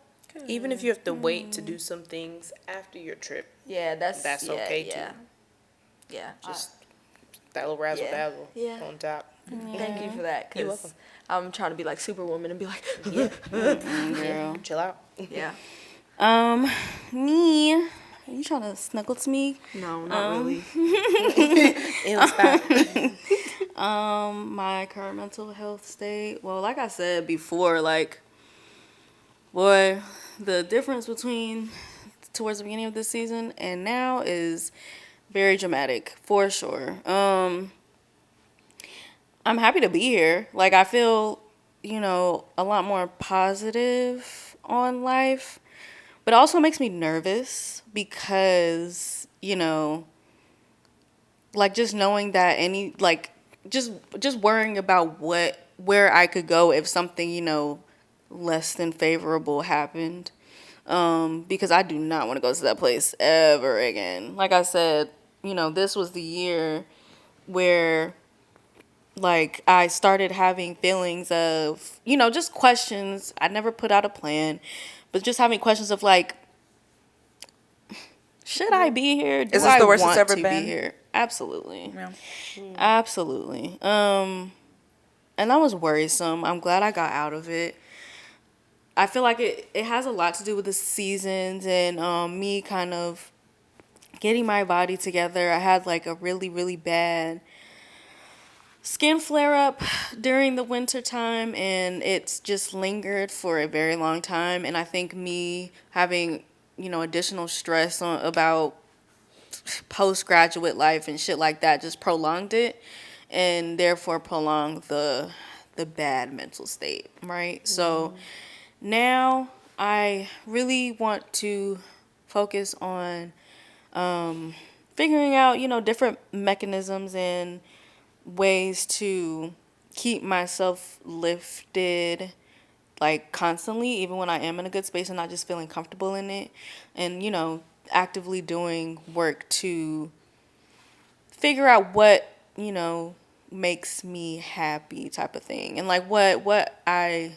Even if you have to wait to do some things after your trip, Yeah, that's okay yeah. too. Yeah, Just that little razzle dazzle on top. thank you for that. You're 'Cause welcome. I'm trying to be like Superwoman and be like, Girl. Chill out. yeah. Me. Are you trying to snuggle to me? No, not really. My current mental health state. Well, like I said before, like, boy, the difference between towards the beginning of this season and now is very dramatic, for sure. I'm happy to be here. Like, I feel, a lot more positive on life, but it also makes me nervous because, like, just knowing that just worrying about where I could go if something, less than favorable happened. Because I do not want to go to that place ever again. Like I said, this was the year where, like, I started having feelings of, just questions. I never put out a plan, but just having questions of, like, should I be here? Do Is this I the worst want it's ever to been? be here? Absolutely. Yeah. Absolutely. And that was worrisome. I'm glad I got out of it. I feel like it has a lot to do with the seasons and me kind of getting my body together. I had like a really, really bad skin flare up during the winter time, and it's just lingered for a very long time. And I think me having, additional stress about postgraduate life and shit like that just prolonged it, and therefore prolonged the bad mental state, right? So now I really want to focus on figuring out, different mechanisms and ways to keep myself lifted, like, constantly, even when I am in a good space and not just feeling comfortable in it. And, actively doing work to figure out what, makes me happy, type of thing. And, like, what I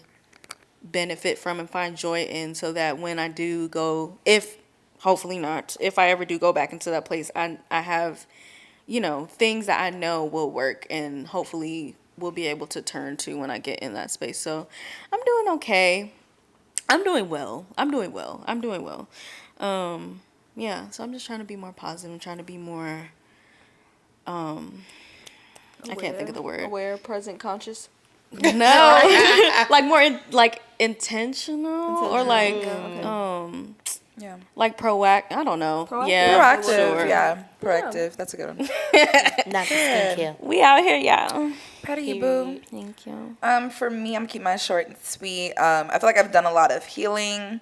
benefit from and find joy in, so that when I do go, if I ever do go back into that place, I have, things that I know will work and hopefully will be able to turn to when I get in that space. So I'm doing okay. I'm doing well. Yeah, so I'm just trying to be more positive. I'm trying to be more, I can't think of the word. Aware, present, conscious. No, like more intentional, or like Yeah. like proactive. I don't know. Proactive. Yeah, Proactive. sure. Yeah. Proactive. That's a good one. Not the skincare. We out here, y'all. Proud of you, boo. Thank you. For me, I'm keeping mine short and sweet. I feel like I've done a lot of healing.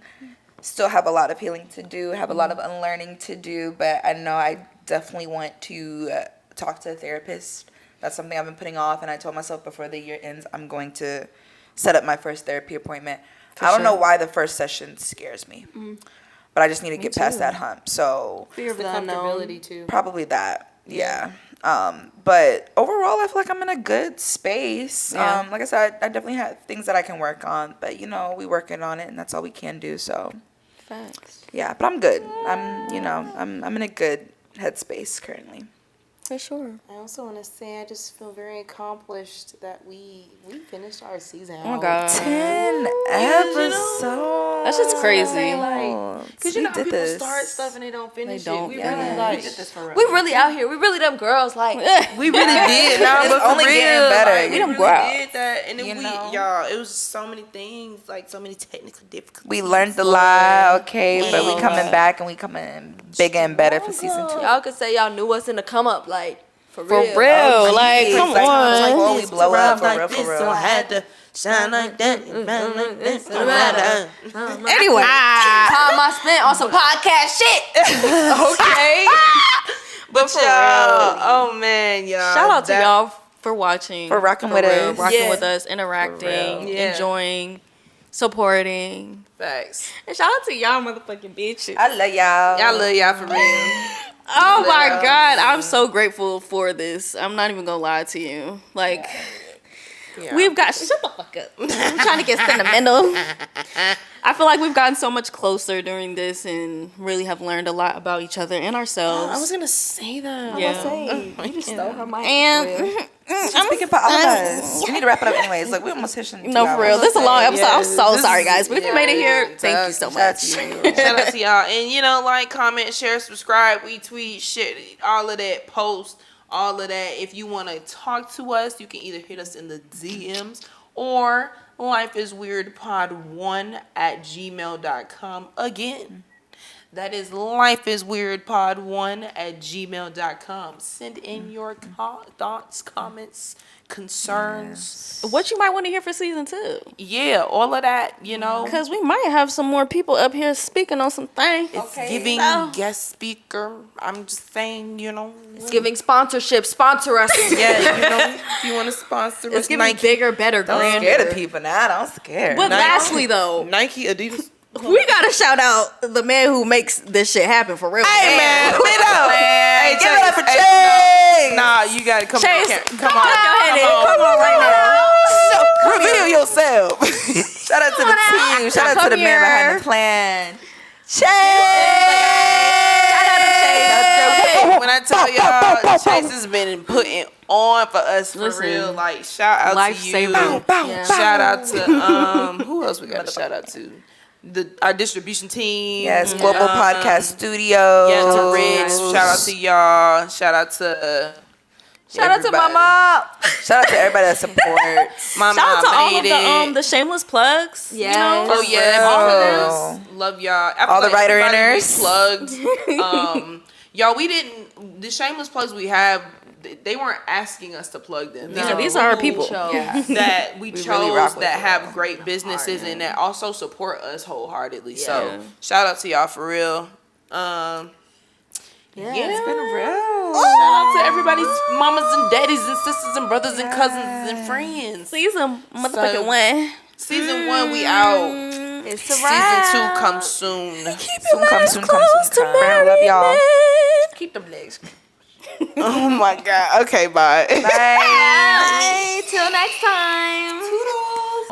Still have a lot of healing to do. Have a lot of unlearning to do. But I know I definitely want to talk to a therapist. That's something I've been putting off. And I told myself before the year ends, I'm going to set up my first therapy appointment. I don't know why the first session scares me. But I just need to get past that hump. So Fear of the unknown. Comfortability too. probably that. Yeah. But overall, I feel like I'm in a good space. Yeah. Like I said, I definitely have things that I can work on, but we working on it, and that's all we can do. So Facts. yeah, but I'm good. I'm in a good headspace currently. For sure. I also want to say I just feel very accomplished that we finished our season. Oh my God. 10 episodes. That's just crazy. Because We how did people this. start stuff and they don't finish They don't, it. We yeah. really We we did this for real. We really out here. We really them girls. Like, We really did. Nah, It's but for only real, getting better. Like, We we done really grow. did that, and then You know? y'all, it was so many things, like so many technical difficulties. We learned a lot, okay, but we Yeah. coming back and we coming bigger and better for season 2. y'all could say y'all knew us in the come up. Like, for For real. real. Like, Jeez. come Like, on. when we blow up, for real, for real. So I had to shine like that, and burn like this, no matter. Anyway. Time I spent on some podcast shit. Okay. But y'all, oh man, y'all. Shout out to y'all for watching. For rocking with real, us. Rocking Yeah. with us, interacting, Yeah. enjoying, supporting. Facts. And shout out to y'all motherfucking bitches. I love y'all. Y'all love y'all for real. Oh my God, I'm so grateful for this. I'm not even gonna lie to you. Like, Yeah. we've got, shut the fuck up. I'm trying to get sentimental. I feel like we've gotten so much closer during this and really have learned a lot about each other and ourselves. I was gonna say that. Yeah. You just stole her mic. And I'm speaking for all of us. We need to wrap it up anyways. Like, we almost hit 2 no, for real, hours. this is a long episode. I'm Yes, so this sorry, is- guys. But if you made it here, thank you so Shout out much. to you. Shout out to y'all. And like, comment, share, subscribe, retweet, share, all of that, post, all of that. If you want to talk to us, you can either hit us in the DMs or lifeisweirdpod1@gmail.com. Again, that is lifeisweirdpod1@gmail.com. Send in your thoughts, comments, concerns. What you might want to hear for season 2. Yeah, all of that, Because we might have some more people up here speaking on some things. It's giving guest speaker. I'm just saying, It's giving sponsorship. Sponsor us. Yeah, if you want to sponsor It's us, giving Nike, bigger, better, Don't grander. scare the people now. Don't scare. But lastly, though, Nike, Adidas. we gotta shout out the man who makes this shit happen for real. Hey, man, we know. Hey, give it up for Chase. Chase. Nah, you got to come Chase, on. come on right now. Reveal yourself. Shout out to the team. Shout out to the man behind the plan. Chase. When I tell y'all, Chase has been putting on for us for Listen, real. Like, shout out to you. lifesaver. Yeah. Shout out to who else we got to shout out to? Our distribution team. Yes, Global Podcast Studio. Yeah, to Rich. Shout out to y'all. Shout out to Shout out to everybody. Mama. Shout out to everybody that supports. Mama Shout out to all of made it. the shameless plugs. Yes. Oh yeah, Real. all of them. Love y'all. I feel All the writer everybody inners. we plugged. Y'all, we didn't. The shameless plugs we have, they weren't asking us to plug them. These are our people. Yeah. That we really chose rock with that them. have great businesses and that also support us wholeheartedly. Yeah. So shout out to y'all for real. Yeah, Yeah. it's been real. Shout out to everybody's mamas and daddies and sisters and brothers and cousins and friends. Season motherfucking So- 1. Season 1, we out. It's a Season wrap. 2 comes soon. Soon come. Love y'all. Keep them legs. Oh my God. Okay, bye. Bye. Bye. Till next time.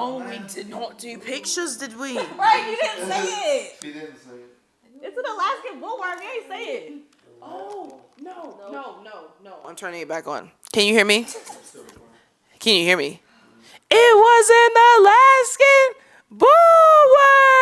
Oh, we did not do pictures, did we? Right, you didn't say it. She didn't say it. It's an Alaskan bullworm. You ain't say it. Oh, no. I'm turning it back on. Can you hear me? Can you hear me? It was an Alaskan bullworm.